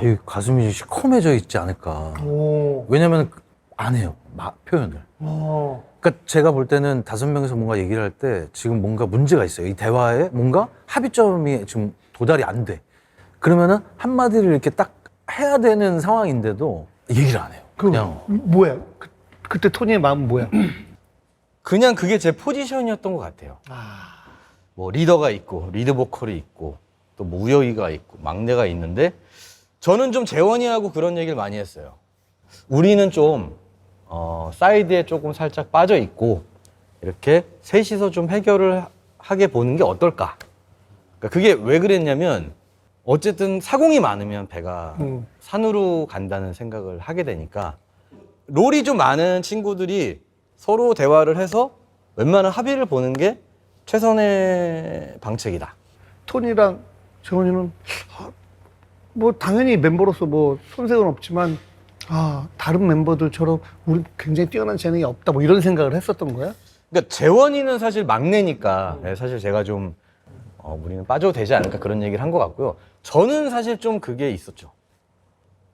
이 가슴이 시커매져 있지 않을까. 오. 왜냐면 안 해요. 표현을. 어. 그러니까 제가 볼 때는 5명이서 뭔가 얘기를 할 때 지금 뭔가 문제가 있어요. 이 대화에 뭔가 합의점이 지금 도달이 안 돼. 그러면은 한마디를 이렇게 딱 해야 되는 상황인데도 얘기를 안 해요. 그냥. 뭐야? 그때 토니의 마음은 뭐야? 그냥 그게 제 포지션이었던 것 같아요. 뭐 리더가 있고 리드 보컬이 있고 또 뭐 우혁이가 있고 막내가 있는데 저는 좀 재원이하고 그런 얘기를 많이 했어요. 우리는 좀 사이드에 조금 살짝 빠져 있고 이렇게 셋이서 좀 해결을 하게 보는 게 어떨까? 그러니까 그게 왜 그랬냐면 어쨌든 사공이 많으면 배가 산으로 간다는 생각을 하게 되니까 롤이 좀 많은 친구들이 서로 대화를 해서 웬만한 합의를 보는 게 최선의 방책이다. 토니랑 재원이는 뭐 당연히 멤버로서 뭐 손색은 없지만 다른 멤버들처럼 우리 굉장히 뛰어난 재능이 없다 뭐 이런 생각을 했었던 거야? 그러니까 재원이는 사실 막내니까 사실 제가 좀 우리는 빠져도 되지 않을까 그런 얘기를 한 것 같고요. 저는 사실 좀 그게 있었죠.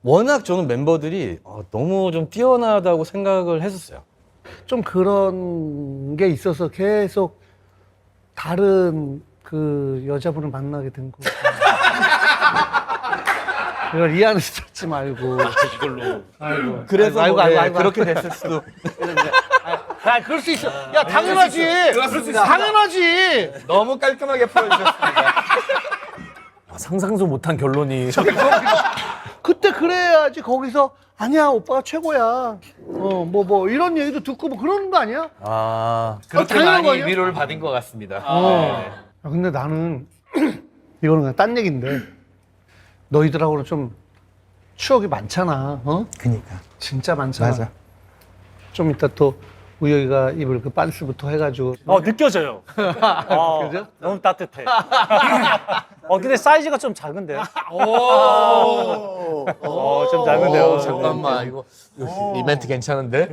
워낙 저는 멤버들이 너무 좀 뛰어나다고 생각을 했었어요. 좀 그런 게 있어서 계속 다른 그 여자분을 만나게 된 거. 이걸 이 안에 듣지 말고. 아이고. 그래서 아이고, 뭐, 아이고, 네, 아이고, 그렇게 됐을 수도. 그럴 수 있어. 야, 당연하지. 당연하지. 너무 깔끔하게 풀어주셨습니다. 상상도 못한 결론이. 그때 그래야지 거기서 아니야 오빠가 최고야. 뭐 이런 얘기도 듣고 뭐 그러는 거 아니야? 그렇게 당연한 거 많이 아니야? 위로를 받은 것 같습니다. 근데 나는 이거는 그냥 딴 얘기인데 너희들하고는 좀 추억이 많잖아. 그니까. 진짜 많잖아. 맞아. 좀 이따 또 우혁이가 입을 그 빤스부터 해가지고. 느껴져요. 그죠? 너무 따뜻해. 근데 사이즈가 좀 작은데. 좀 작은데요. 잠깐만 이거 이벤트 괜찮은데?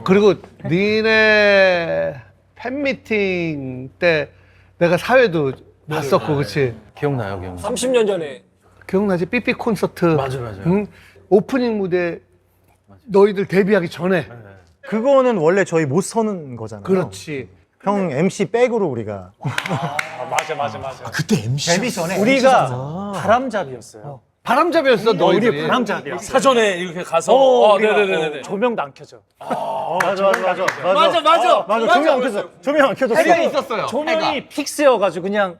그리고 니네 팬미팅 때 내가 사회도 봤었고, 그치? 기억나요, 기억나요. 30년 전에 기억나지? 삐삐 콘서트. 맞아요. 응? 오프닝 무대 너희들 데뷔하기 전에. 그거는 원래 저희 못 서는 거잖아요. 그렇지. 형 MC 백으로 우리가. 맞아. 그때 MC 데뷔 전에 우리가 바람잡이였어요. 바람잡이였어, 너희들이. 우리 바람잡이야. 사전에 이렇게 가서 우리가 조명도 안 켜져. 맞아. 조명 안 켜졌어. 조명 안 켜졌어. 해가 있었어요. 조명이 픽스여가지고 그냥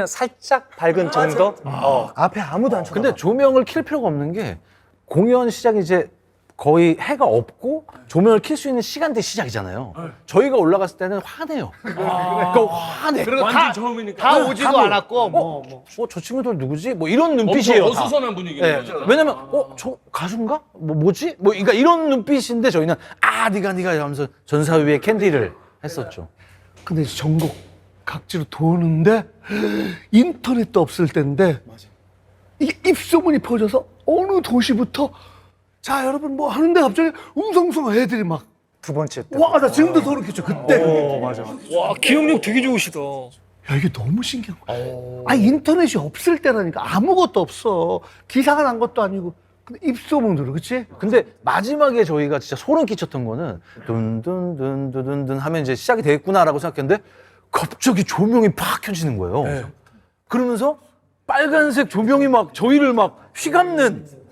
살짝 밝은 정도? 앞에 아무도 안 쳐다. 근데 조명을 킬 필요가 없는 게 공연 시작이 이제 거의 해가 없고 조명을 킬 수 있는 시간대 시작이잖아요. 저희가 올라갔을 때는 화내요. 그러니까 화내. 그리고 다 오지도 다 않았고, 저 친구들 누구지? 뭐 이런 눈빛이에요. 다. 어수선한 분위기네요. 네. 왜냐면 저 가수인가? 뭐지? 그러니까 이런 눈빛인데 저희는 네가 하면서 전사 위에 캔디를 했었죠. 근데 이제 전국 각지로 도는데 인터넷도 없을 때인데 이게 입소문이 퍼져서 어느 도시부터 자 여러분 뭐 하는데 갑자기 웅성웅성 애들이 막 두 번째 때. 와 나 지금도 소름 끼쳐 그때 맞아. 와 기억력 되게 좋으시다. 야 이게 너무 신기한 거야. 인터넷이 없을 때라니까 아무것도 없어. 기사가 난 것도 아니고 근데 입소문 들어 그치? 근데 마지막에 저희가 진짜 소름 끼쳤던 거는 둔둔둔둔둔둔 하면 이제 시작이 되겠구나라고 생각했는데 갑자기 조명이 팍 켜지는 거예요. 그러면서 빨간색 조명이 막 저희를 막 휘감는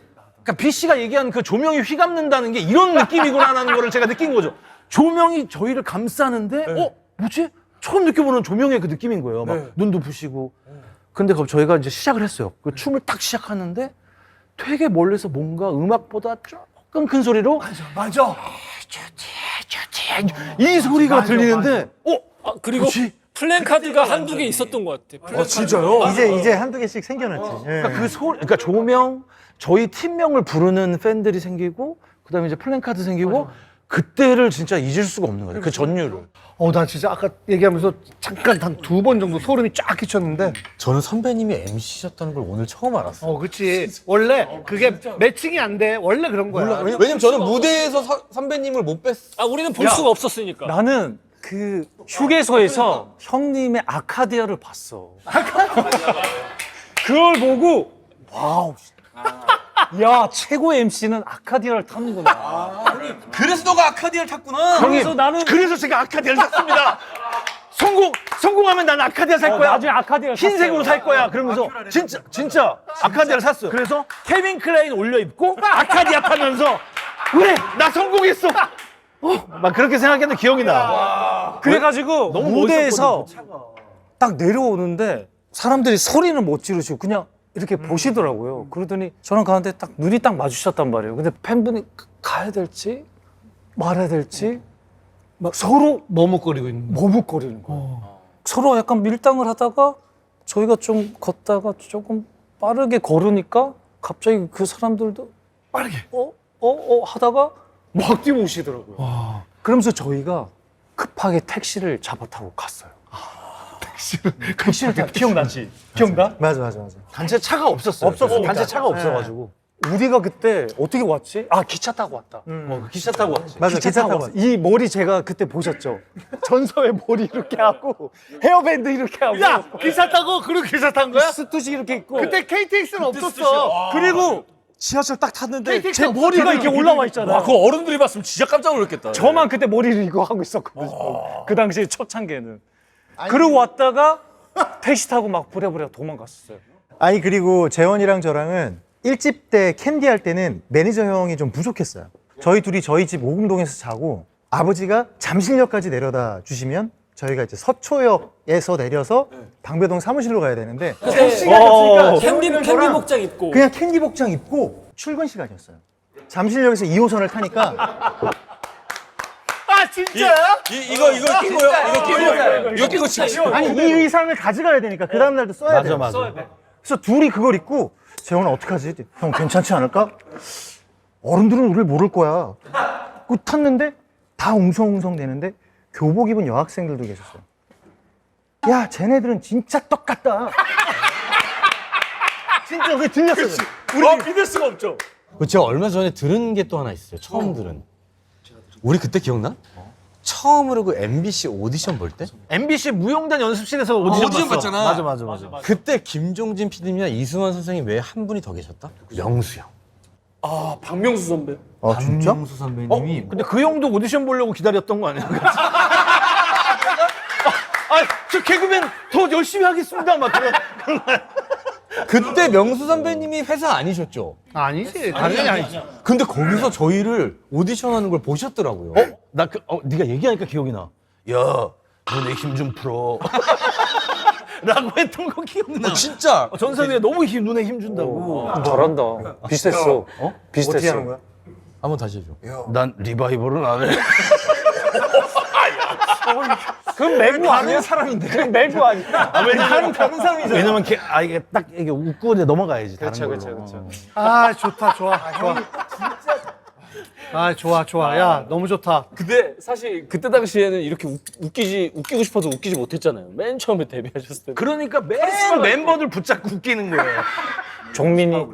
그러니까 B 씨가 얘기한 그 조명이 휘감는다는 게 이런 느낌이구나라는 거를 제가 느낀 거죠. 조명이 저희를 감싸는데 뭐지? 처음 느껴보는 조명의 그 느낌인 거예요. 막 눈도 부시고. 근데 저희가 이제 시작을 했어요. 그 춤을 딱 시작하는데 되게 멀리서 뭔가 음악보다 조금 큰 소리로 맞아. 이 소리가 들리는데 아, 그리고 플랜카드가 한두 개 있었던 것 같아. 진짜요? 이제 한두 개씩 생겨났지. 예. 그러니까 그 소리, 그러니까 조명, 저희 팀명을 부르는 팬들이 생기고, 그다음에 이제 플랜카드 생기고, 그때를 진짜 잊을 수가 없는 거예요. 그 전율을. 나 진짜 아까 얘기하면서 잠깐 한 2번 정도 소름이 쫙 끼쳤는데. 저는 선배님이 MC셨다는 걸 오늘 처음 알았어요. 그렇지. 원래 그게 매칭이 안 돼. 원래 그런 거야. 왜냐면 저는 무대에서 선배님을 못 뵀어. 아, 우리는 볼 수가 없었으니까. 나는 그 휴게소에서 형님의 아카디아를 봤어. 그걸 보고 와우. 야, 최고의 MC는 아카디아를 타는구나. 그래서 너가 아카디아를 탔구나. 그래서 나는 그래서 제가 아카디아를 샀습니다. 성공하면 난 아카디아 살 거야. 나중에 아카디아를 흰색으로 살 거야. 그러면서 진짜 아카디아를 샀어요. 그래서 케빈 클라인 올려 입고 아카디아 타면서 그래 나 성공했어. 막 그렇게 생각했는데 기억이 나. 그래가지고 무대에서 딱 내려오는데 사람들이 소리는 못 지르시고 그냥 이렇게 보시더라고요. 그러더니 저랑 가는데 딱 눈이 딱 마주쳤단 말이에요. 근데 팬분이 가야 될지 말아야 될지 막 서로 머뭇거리고 있는 거. 머뭇거리는 거예요. 서로 약간 밀당을 하다가 저희가 좀 걷다가 조금 빠르게 걸으니까 갑자기 그 사람들도 빠르게 하다가 막 뛰어오시더라고요. 그러면서 저희가 급하게 택시를 잡아 타고 갔어요. 택시를 타고 기억나지? 기억나? 맞아. 단체 차가 없었어요. 단체 차가 없어가지고. 우리가 그때 어떻게 왔지? 아, 기차 타고 왔다. 기차 타고 왔지. 맞아, 기차 타고 왔어. 이 머리 제가 그때 보셨죠? 전서의 머리 이렇게 하고 헤어밴드 이렇게 하고 야, 기차 타고 그리고 기차 탄 거야? 스투시 이렇게 있고 그때 KTX는 없었어. 그리고 지하철 딱 탔는데 KTX 제 머리가 이렇게 올라와 있잖아요. 와, 그거 어른들이 봤으면 진짜 깜짝 놀랐겠다. 저만 그때 머리를 이거 하고 있었거든요. 그 당시에 초창기에는. 그러고 왔다가 택시 타고 막 부랴부랴 도망갔었어요. 아니 그리고 재원이랑 저랑은 1집 때 캔디 할 때는 매니저 형이 좀 부족했어요. 저희 둘이 저희 집 오금동에서 자고 아버지가 잠실역까지 내려다 주시면 저희가 이제 서초역에서 내려서 방배동 사무실로 가야 되는데 시간이 없으니까 캔디 복장 입고. 그냥 캔디 복장 입고 출근 시간이었어요. 잠실역에서 2호선을 타니까 아, 진짜야? 이거 끼고요? 이거 끼고 치고. 아니 이 의상을 가져가야 되니까 그 다음 날도 써야 돼요. 맞아. 그래서 둘이 그걸 입고 재원아 어떡하지? 형 괜찮지 않을까? 어른들은 우리를 모를 거야. 그 탔는데 다 웅성웅성 되는데 교복 입은 여학생들도 계셨어요. 야 쟤네들은 진짜 똑같다. 진짜 그게 들렸어요. 우리 믿을 수가 없죠. 제가 얼마 전에 들은 게 또 하나 있어요. 처음 들은. 우리 그때 기억나? 처음으로 그 MBC 오디션 볼 때? MBC 무용단 연습실에서 오디션 봤어. 맞아. 그때 김종진 PD님이나 이승환 선생님 외에 한 분이 더 계셨다? 명수 형. 아, 박명수 선배. 아 진짜? 명수 선배님이 근데 그 형도 오디션 보려고 기다렸던 거 아니야? 저 개그맨 더 열심히 하겠습니다. 막 그런. 그때 명수 선배님이 회사 아니셨죠? 아니지. 당연히 아니지. 근데 거기서 저희를 오디션하는 걸 보셨더라고요. 네가 얘기하니까 기억이 나. 야, 너 내 힘 좀 풀어. 라고 했던 거 기억나. 진짜. 전선에 너무 눈에 힘 준다고. 잘한다. 비슷했어. 비슷했어. 어떻게 하는 거야? 한번 다시 해줘. 난 리바이벌은 안 해. 그럼 매구 아니야? 사람인데. 그럼 매구 아니야? 왜냐면 다른 사람이잖아. 왜냐면 이게 딱 이게 웃고 이제 넘어가야지. 다른 걸로. 그렇죠. 아, 좋다. 좋아. 아, 좋아. 야, 너무 좋다. 근데 사실 그때 당시에는 이렇게 웃기고 싶어도 웃기지 못했잖아요. 맨 처음에 데뷔하셨을 때. 그러니까 매일 멤버들 붙잡고 웃기는 거예요. 종민이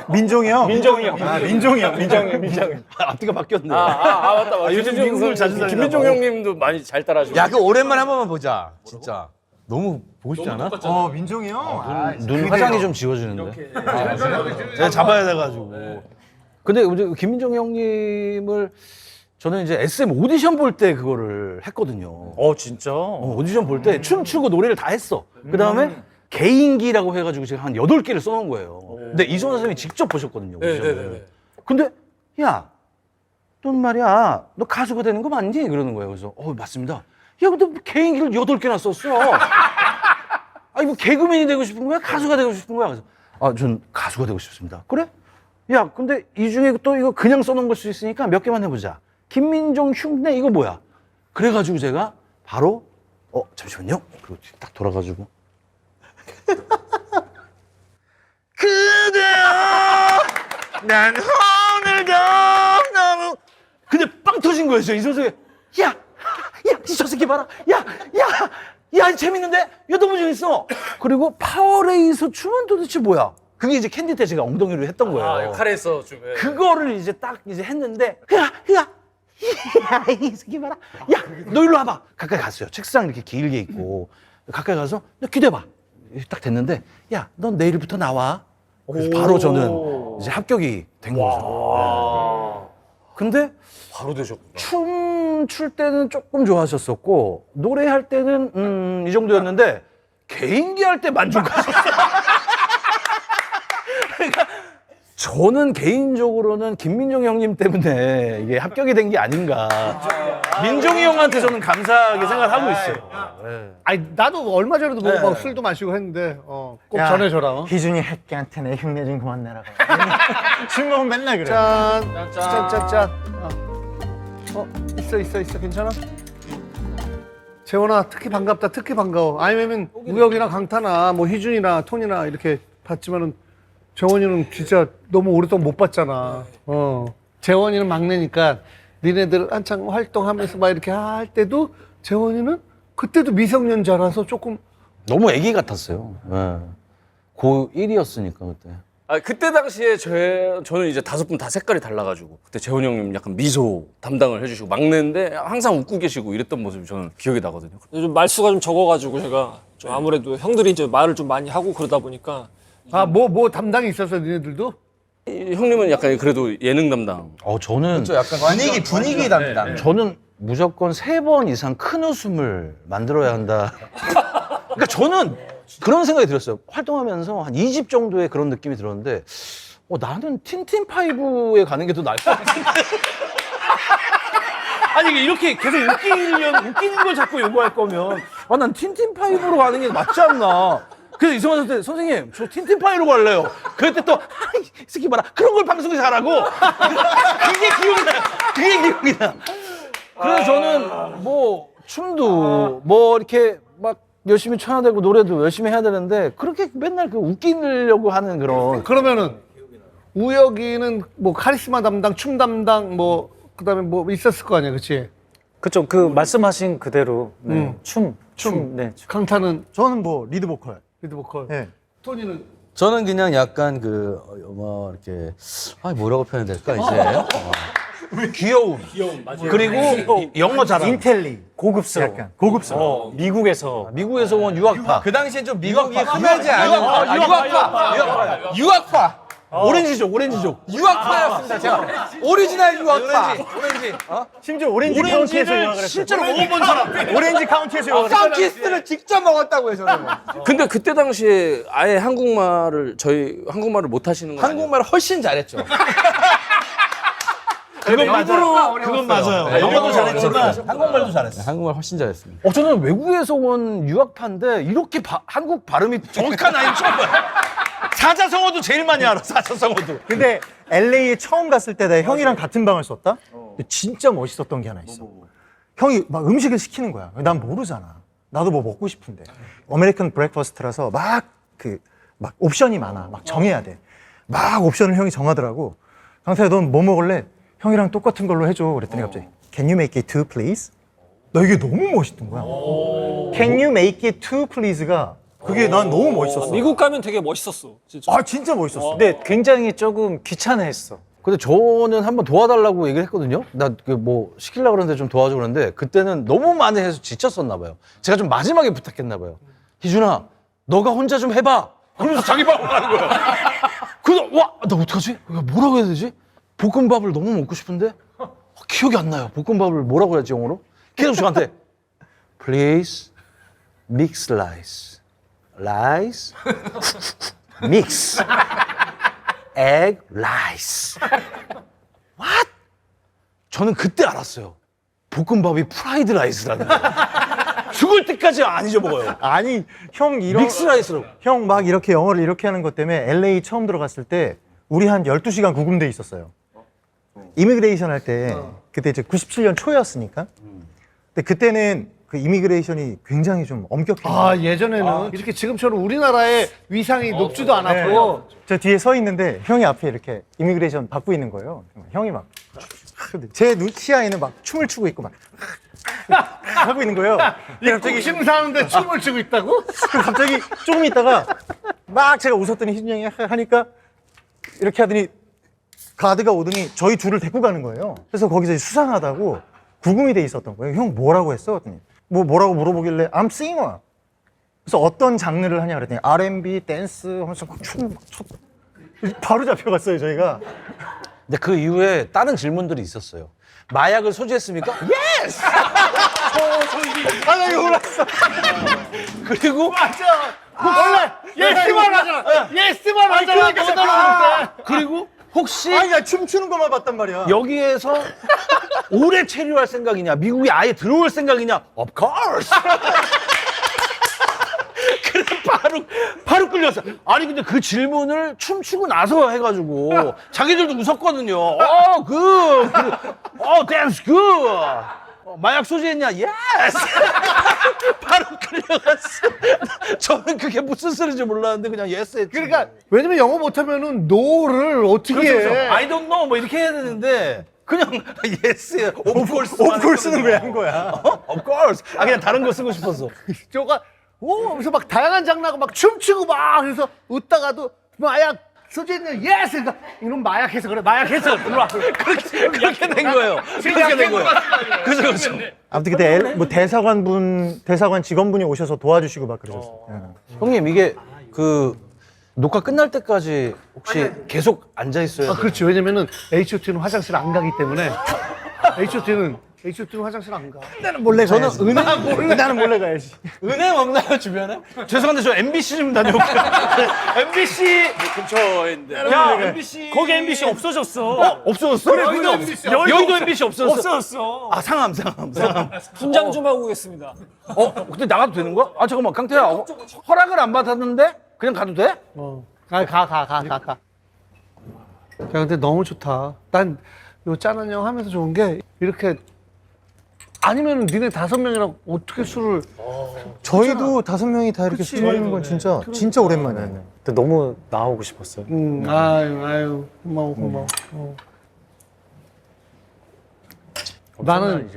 민종이 형? 민정이 형. 아 민종이 형. 앞뒤가 바뀌었네. 맞다. 요즘 미국을 자주 다니나 김민종 봐. 형님도 많이 잘 따라주고. 야, 그 오랜만에 한 번만 보자. 진짜. 너무 보고 싶지 않아? 민종이 형. 눈 화장이 좀 지워지는데. 제가 잡아야 돼가지고. 근데 이제 김민정 형님을 저는 이제 SM 오디션 볼 때 그거를 했거든요. 진짜? 오디션 볼 때 춤추고 노래를 다 했어. 그 다음에 개인기라고 해가지고 제가 한 8개를 써놓은 거예요. 근데 이소연 선생님이 직접 보셨거든요. 오디션을. 근데 야, 넌 말이야, 너 가수가 되는 거 맞니? 그러는 거예요. 그래서 맞습니다. 야, 근데 개인기를 8개나 썼어. 아니 뭐 개그맨이 되고 싶은 거야? 가수가 되고 싶은 거야? 그래서 전 가수가 되고 싶습니다. 그래? 야, 근데 이 중에 또 이거 그냥 써놓은 걸 수 있으니까 몇 개만 해보자. 김민종 흉내 이거 뭐야? 그래가지고 제가 바로 잠시만요. 그리고 딱 돌아가지고 그대여 난 오늘도 너무 근데 빵 터진 거였어요. 이 선수가 야, 이 저 새끼 봐라. 야, 재밌는데? 야, 너무 재밌어. 그리고 파워레이서 춤은 도대체 뭐야? 그게 이제 캔디 때 제가 엉덩이로 했던 거예요. 칼에서 좀. 그거를 이제 딱 이제 했는데 야, 이 새끼 봐라. 야, 너 일로 와봐. 가까이 갔어요. 책상 이렇게 길게 있고 가까이 가서 너 기대봐. 딱 됐는데 야, 넌 내일부터 나와. 그래서 바로 저는 이제 합격이 된 거죠. 근데 바로 되셨구나. 춤 출 때는 조금 좋아하셨었고 노래할 때는 이 정도였는데 개인기 할 때 만족하셨어요. 그러니까 저는 개인적으로는 김민종 형님 때문에 이게 합격이 된 게 아닌가. 민종이 형한테 저는 감사하게 생각하고 있어요. 아니 나도 얼마 전에도 뭐 술도 마시고 했는데 꼭 야, 전해줘라. 희준이 핵기한테 내 흉내 좀 그만 내라고. 술 먹으면 맨날 그래. 짠. 있어 괜찮아? 재원아 특히 반갑다. 특히 반가워. 아니면 우혁이나 강타나 뭐 희준이나 톤이나 이렇게 봤지만은 재원이는 진짜 너무 오랫동안 못 봤잖아. 재원이는 막내니까 니네들 한창 활동하면서 막 이렇게 할 때도 재원이는 그때도 미성년자라서 조금 너무 애기 같았어요. 고1이었으니까 그때. 그때 당시에 저는 이제 5분 다 색깔이 달라가지고 그때 재훈이 형님 약간 미소 담당을 해주시고 막내인데 항상 웃고 계시고 이랬던 모습이 저는 기억이 나거든요. 좀 말수가 좀 적어가지고 제가 좀 아무래도 형들이 이제 말을 좀 많이 하고 그러다 보니까 뭐 담당이 있었어 니네들도? 형님은 약간 그래도 예능 담당. 저는 약간 분위기 담당. 저는 무조건 3번 이상 큰 웃음을 만들어야 한다. 그러니까 저는 그런 생각이 들었어요. 활동하면서 한 2집 정도의 그런 느낌이 들었는데 나는 틴틴5에 가는 게 더 나을 것 같은데. 아니 이렇게 계속 웃기는 걸 자꾸 요구할 거면 난 틴틴5로 가는 게 맞지 않나. 그래서 이승환 선수 선생님 저 틴틴5로 갈래요. 그때 또 이 새끼 봐라 그런 걸 방송에서 하라고. 그게 기억이 나. 그래서 저는 뭐 춤도 뭐 이렇게 막 열심히 춰야 되고 노래도 열심히 해야 되는데 그렇게 맨날 그 웃기려고 하는 그런. 그러면은 우혁이는 뭐 카리스마 담당, 춤 담당 뭐 그다음에 뭐 있었을 거 아니야, 그렇지? 그쵸. 그 말씀하신 그대로 춤. 네. 강타는 저는 뭐 리드 보컬. 리드 보컬. 네. 토니는 저는 그냥 약간 이렇게 뭐라고 표현해야 될까 이제 귀여움. 그리고 영어 잘하는. 인텔리. 고급스러워. 약간 고급스러워. 미국에서. 미국에서 온 유학파. 그 당시엔 좀 미국이 흠하지 않은 유학파. 오렌지족. 유학파였습니다. 제가 오리지널 유학파. 오렌지. 심지어 오렌지 카운티에서 유학을 했어요. 실제로 먹어본 사람. 오렌지 카운티에서 유학을 했어요. 썬키스를 직접 먹었다고요, 저는. 근데 그때 당시에 아예 저희 한국말을 못 하시는 거 아니에요? 한국말 훨씬 잘했죠. 그건 맞아요. 그건 맞아요. 영어도 잘했지만 한국말도 잘했어. 한국말 훨씬 잘했습니다. 저는 외국에서 온 유학파인데 이렇게 한국 발음이 정확한 아이는 처음 봐요. 사자성어도 제일 많이 알아. 사자성어도. 근데 LA에 처음 갔을 때 내가 형이랑 같은 방을 썼다? 근데 진짜 멋있었던 게 하나 있어. 형이 막 음식을 시키는 거야. 난 모르잖아. 나도 뭐 먹고 싶은데. 아메리칸 브렉퍼스트라서 막 옵션이 많아. 막 정해야 돼. 막 옵션을 형이 정하더라고. 강태야, 넌 뭐 먹을래? 형이랑 똑같은 걸로 해줘. 그랬더니 갑자기 Can you make it two, please? 나 이게 너무 멋있던 거야. Can you make it two, please가 그게 난 너무 멋있었어. 미국 가면 되게 멋있었어 진짜. 진짜 멋있었어. 근데 굉장히 조금 귀찮아했어. 근데 저는 한번 도와달라고 얘기를 했거든요. 나 뭐 시키려고 그러는데 좀 도와줘 그러는데 그때는 너무 많이 해서 지쳤었나 봐요. 제가 좀 마지막에 부탁했나 봐요. 희준아, 너가 혼자 좀 해봐. 그러면서 자기 방으로 가는 거야. 그래서 나 어떡하지? 뭐라고 해야 되지? 볶음밥을 너무 먹고 싶은데 기억이 안 나요. 볶음밥을 뭐라고 해야지 영어로? 계속 저한테 Please mix rice. Rice mix egg rice. What? 저는 그때 알았어요. 볶음밥이 프라이드 라이스라는 거. 죽을 때까지 안 잊어먹어요. 아니 형 이런 믹스 라이스로. 형 막 이렇게 영어를 이렇게 하는 것 때문에 LA 처음 들어갔을 때 우리 한 12시간 구금돼 있었어요. 이미그레이션 할 때 그때 이제 97년 초였으니까. 근데 그때는 그 이미그레이션이 굉장히 좀 엄격했어요. 아 예전에는 이렇게 지금처럼 우리나라의 위상이 높지도 않았고 저 뒤에 서 있는데 형이 앞에 이렇게 이미그레이션 받고 있는 거예요. 형이 막 제 시야에는 막 춤을 추고 있고 막 하고 있는 거예요. 근데 갑자기 심사하는데 춤을 추고 있다고? 갑자기 조금 있다가 막 제가 웃었더니 희준이 형이 하니까 이렇게 하더니 가드가 오더니 저희 둘을 데리고 가는 거예요. 그래서 거기서 수상하다고 구금이 돼 있었던 거예요. 형 뭐라고 했어? 그랬더니 뭐라고 물어보길래 I'm singer. 그래서 어떤 장르를 하냐 그랬더니 R&B, 댄스 하면서 막 춤 막 췄. 바로 잡혀갔어요 저희가. 근데 그 이후에 다른 질문들이 있었어요. 마약을 소지했습니까? 예스! 아 이거 몰랐어. 그리고 맞아. 원래 예스만 하잖아. 예스만 하잖아. 너는 그리고 혹시 아니 나 춤추는 것만 봤단 말이야. 여기에서 오래 체류할 생각이냐, 미국에 아예 들어올 생각이냐? Of course. 그래 바로 끌렸어. 아니 근데 그 질문을 춤추고 나서 해가지고 자기들도 웃었거든요. 댄스 굿. 마약 소지했냐? 예스. 바로 끌려갔어. 저는 그게 무슨 소리인지 몰랐는데 그냥 예스 했지. 그러니까 왜냐면 영어 못하면은 노를 어떻게 해? I don't know 뭐 이렇게 해야 되는데 그냥 예스. Of course. Of course는 왜 한 거야? Of course. 그냥 다른 거 쓰고 싶어서. 저가 그래서 막 다양한 장르하고 막 춤추고 막 그래서 웃다가도 마약 소지했냐 예스. 그러니까 이놈 마약해서 그래. 마약해서 들어와. 그렇게 된 거예요. 그렇게 된 거예요. 그죠. 아무튼 그때 뭐 대사관 직원분이 오셔서 도와주시고 막 그러셨어요. 형님 이게 그 녹화 끝날 때까지 혹시 계속 앉아 있어요? 그렇지. 왜냐면은 H.O.T는 화장실 안 가기 때문에 H.O.T는 화장실 안 가. 나는 몰래 가야지. 나는 몰래 가야지. 은행 없나요 주변에? 죄송한데 저 MBC 좀 다녀올게요. MBC 근처에 있는데. 야, MBC. 거기 MBC 없어졌어. 없어졌어? 그래, 여의도 MBC 없어졌어? 없어졌어. 아 상암. 분장 좀 하고 오겠습니다. 근데 나가도 되는 거야? 아 잠깐만 강태야 허락을 안 받았는데 그냥 가도 돼? 가. 야 근데 너무 좋다. 난 요 짠한 형 하면서 좋은 게 이렇게 아니면 니네 5명이랑 어떻게 술을 저희도 5명이 다 이렇게 술 먹는 건 진짜 오랜만이에요. 근데 너무 나오고 싶었어요. 아유 고마워. 나는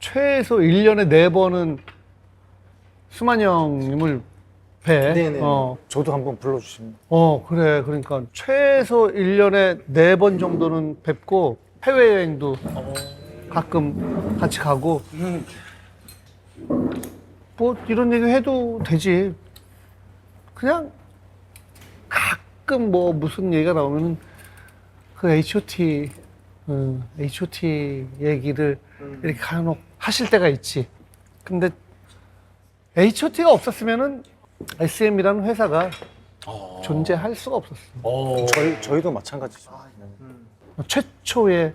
최소 1년에 4번은 수만 형님을 뵈. 네네. 저도 한번 불러주시면. 그래. 그러니까 최소 1년에 4번 정도는 뵙고 해외여행도 가끔 같이 가고 뭐 이런 얘기 해도 되지. 그냥 가끔 뭐 무슨 얘기가 나오면은 그 H.O.T. 얘기를 이렇게 간혹 하실 때가 있지. 근데 H.O.T가 없었으면은 SM이라는 회사가 존재할 수가 없었어. 저희도 마찬가지죠. 최초의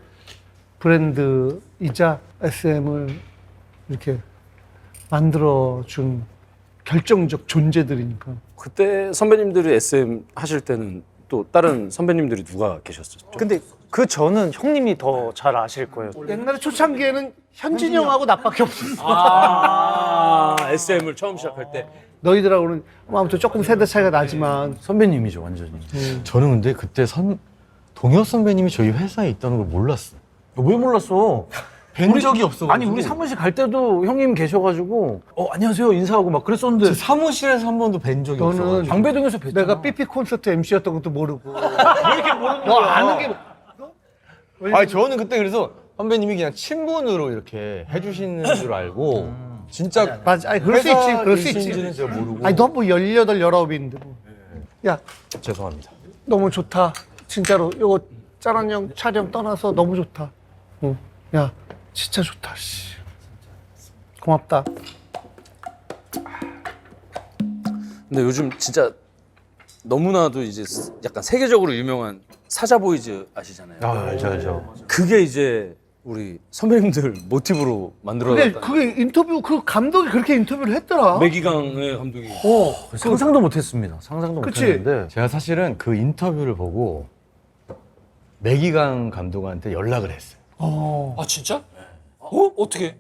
브랜드이자 SM을 이렇게 만들어준 결정적 존재들이니까. 그때 선배님들이 SM 하실 때는 또 다른 선배님들이 누가 계셨었죠? 근데 그 전은 형님이 더 잘 아실 거예요. 옛날에 초창기에는 현진이 형하고 나밖에 없었어. SM을 처음 시작할 때. 너희들하고는 뭐 아무튼 조금 세대 차이가 나지만 선배님이죠 완전히. 저는 근데 그때 동엽 선배님이 저희 회사에 있다는 걸 몰랐어. 왜 몰랐어? 뵌 적이 없어. 아니 우리 사무실 갈 때도 형님 계셔가지고 안녕하세요 인사하고 막 그랬었는데 사무실에서 한 번도 뵌 적이 없어. 너는 방배동에서 뵀잖아. 내가 삐삐 콘서트 MC였던 것도 모르고 왜 이렇게 모르는 너 아는 게 아니 저는 그때 그래서 선배님이 그냥 친분으로 이렇게 해주시는 줄 알고 진짜 맞아. 아니 그럴 수 있지. 그럴 수 회사이신지는 있지. 제가 모르고. 아니 너 뭐 18, 19인데 뭐. 야 죄송합니다. 너무 좋다. 진짜로 이거 짠한 형 촬영 떠나서 너무 좋다. 응. 야 진짜 좋다. 씨. 고맙다. 근데 요즘 진짜 너무나도 이제 약간 세계적으로 유명한 사자보이즈 아시잖아요. 알죠. 그게 이제 우리 선배님들 모티브로 만들어놨다. 그게 인터뷰 그 감독이 그렇게 인터뷰를 했더라. 매기강의 감독이. 상상도 못했습니다. 상상도 그치? 못했는데 제가 사실은 그 인터뷰를 보고 매기강 감독한테 연락을 했어요. 아 진짜? 어떻게?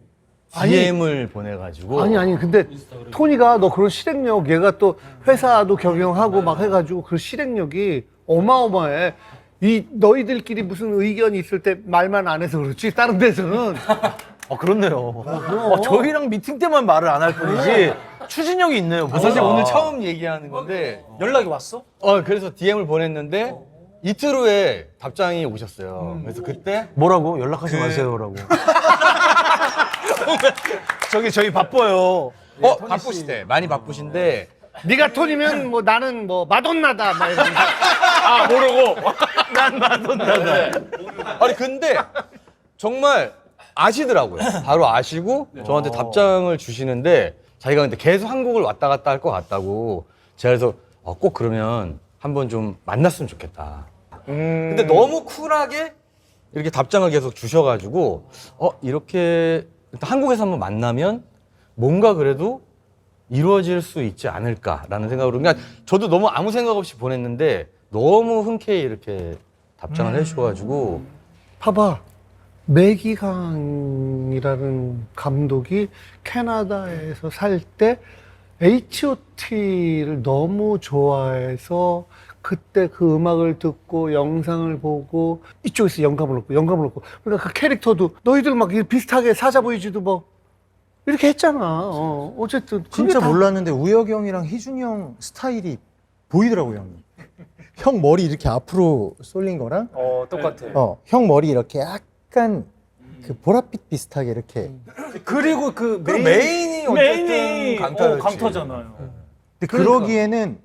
DM을 보내가지고 아니 근데 토니가 너 그런 실행력 얘가 또 회사도 경영하고 막 해가지고 그 실행력이 어마어마해. 이 너희들끼리 무슨 의견이 있을 때 말만 안 해서 그렇지 다른 데서는 그렇네요. 저희랑 미팅 때만 말을 안 할 뿐이지 추진력이 있네요. 사실 오늘 처음 얘기하는 건데 연락이 왔어? 그래서 DM을 보냈는데 이틀 후에 답장이 오셨어요. 그래서 그때 뭐라고? 연락하지 마세요라고. 저희 바빠요. 바쁘시대. 많이 바쁘신데 네가 토니면 뭐 나는 뭐 마돈나다 막 이러면서 난 마돈나다. 아니 근데 정말 아시더라고요. 바로 아시고 저한테 답장을 주시는데 자기가 근데 계속 한국을 왔다 갔다 할 것 같다고 제가 그래서 꼭 그러면 한번 좀 만났으면 좋겠다. 근데 너무 쿨하게 이렇게 답장을 계속 주셔가지고 이렇게 일단 한국에서 한번 만나면 뭔가 그래도 이루어질 수 있지 않을까라는 생각으로 그러니까 저도 너무 아무 생각 없이 보냈는데 너무 흔쾌히 이렇게 답장을 해주셔가지고 봐봐. 매기강이라는 감독이 캐나다에서 살 때 H.O.T를 너무 좋아해서 그때 그 음악을 듣고 영상을 보고 이쪽에서 영감을 얻고 그러니까 그 캐릭터도 너희들 막 비슷하게 사자보이즈도 뭐 이렇게 했잖아. 어쨌든 그게 진짜 다 몰랐는데 우혁이 형이랑 희준이 형 스타일이 보이더라고요, 형이. 형 머리 이렇게 앞으로 쏠린 거랑 똑같아. 형 머리 이렇게 약간 그 보랏빛 비슷하게 이렇게. 그리고 그 메인이 어쨌든 강타였지. 강타잖아요. 근데 그러기에는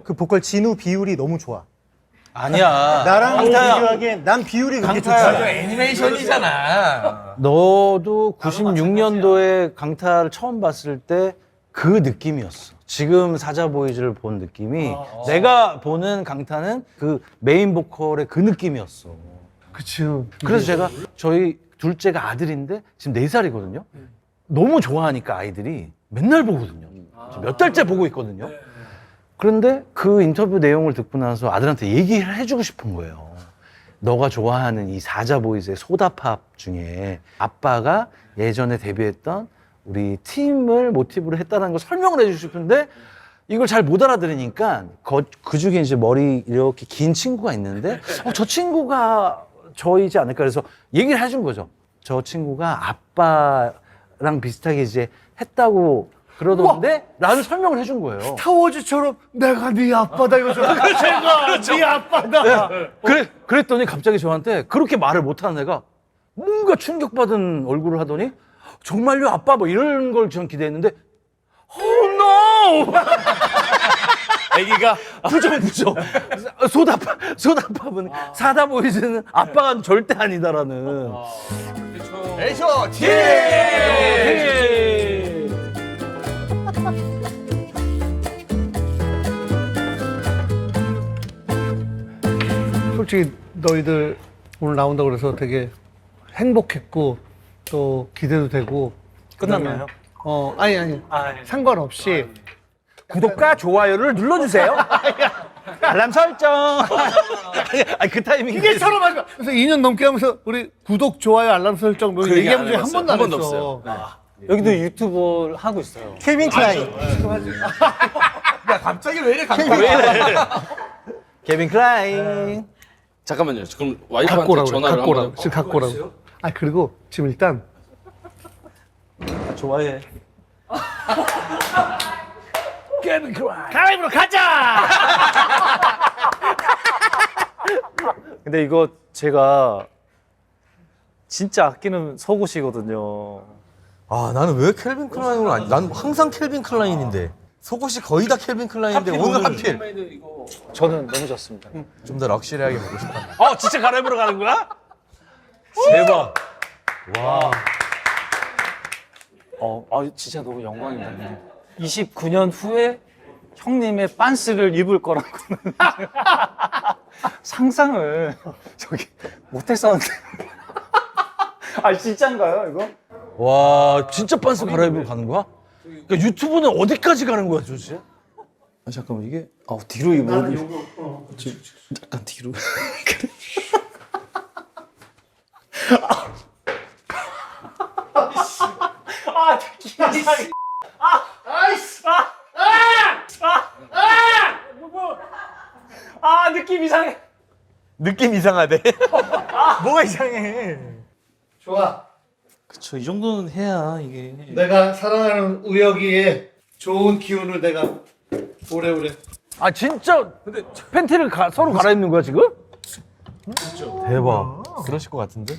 그 보컬 진우 비율이 너무 좋아. 아니야. 나랑 비교하기엔 난 비율이 그렇게 좋지 않아. 애니메이션이잖아. 너도 96년도에 강타를 처음 봤을 때 그 느낌이었어. 지금 사자보이즈를 본 느낌이 내가 보는 강타는 그 메인 보컬의 그 느낌이었어. 그치. 그래서 제가 저희 둘째가 아들인데 지금 4살이거든요. 너무 좋아하니까 아이들이 맨날 보거든요. 지금 몇 달째 보고 있거든요. 그런데 그 인터뷰 내용을 듣고 나서 아들한테 얘기를 해주고 싶은 거예요. 너가 좋아하는 이 사자보이즈의 소다팝 중에 아빠가 예전에 데뷔했던 우리 팀을 모티브로 했다는 걸 설명을 해주고 싶은데 이걸 잘 못 알아들으니까 그 중에 이제 머리 이렇게 긴 친구가 있는데 저 친구가 저이지 않을까 그래서 얘기를 해준 거죠. 저 친구가 아빠랑 비슷하게 이제 했다고 그러던데 라는 설명을 해준 거예요. 스타워즈처럼 내가 네 아빠다 이거죠. 제가 네 아빠다. 그랬더니 갑자기 저한테 그렇게 말을 못하는 애가 뭔가 충격받은 얼굴을 하더니 정말요 아빠 뭐 이런 걸 전 기대했는데 no! 애기가 부정 소다팝은 사다보이즈는 아빠가 절대 아니다라는 H.O.T. 솔직히 너희들 오늘 나온다고 그래서 되게 행복했고 또 기대도 되고 끝났나요? 아니 상관없이 구독과 좋아요를 눌러주세요. 알람 설정. 아니 그 타이밍 이게 처럼 하지 마. 그래서 2년 넘게 하면서 우리 구독, 좋아요, 알람 설정 뭐 얘기한 적이 한 번도 안 했어. 없어요. 여기도 유튜버 하고 있어요. 케빈 클라인. 갑자기 왜 이래 왜 이래? 케빈 클라인. 잠깐만요. 그럼 갖고 와이프한테 오라고 그래. 전화를 갖고 오라고. 한번 지금 갖고 오라고. 그리고 지금 일단 좋아해. 케빈 클라인. 가위바위보로 가자. 근데 이거 제가 진짜 아끼는 속옷이거든요. 나는 왜 켈빈 클라인을 안? 난 항상 켈빈 클라인인데 속옷이 거의 다 켈빈 클라인인데 오늘 하필 저는 너무 좋습니다. 좀 더 럭셔리하게 보고 싶다. 진짜 갈아입으러 가는 거야? 대박. 진짜 너무 영광입니다. 29년 후에 형님의 빤스를 입을 거라고는 상상을 저기 못했었는데. 진짜인가요 이거? 와 진짜 빤스 갈아입으러 가는 거야? 그러니까 유튜브는 어디까지 가는 거야 도대체? 잠깐만 이게 뒤로 입어. 약간 뒤로. 아, 느낌 이상해. 아, 느낌 이상해. 느낌 이상하대. 뭐가 이상해? 좋아. 그쵸, 이 정도는 해야 이게. 내가 사랑하는 우혁이의 좋은 기운을 내가 오래오래. 아 진짜 근데 팬티를 서로 갈아입는 거야 지금? 대박. 그러실 것 같은데?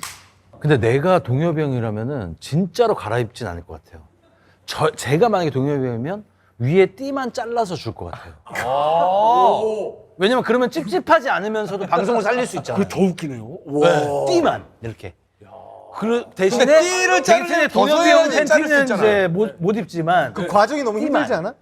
근데 내가 동엽이 형이라면은 진짜로 갈아입진 않을 것 같아요. 제가 만약에 동엽이 형이면 위에 띠만 잘라서 줄 것 같아요. 왜냐면 그러면 찝찝하지 않으면서도 방송을 살릴 수 있잖아요. 더 웃기네요. 네, 띠만 이렇게. 대신에 띠를 대신에 동엽이 형 팬티는 이제 못 입지만 그 과정이 너무 힘들지 않아?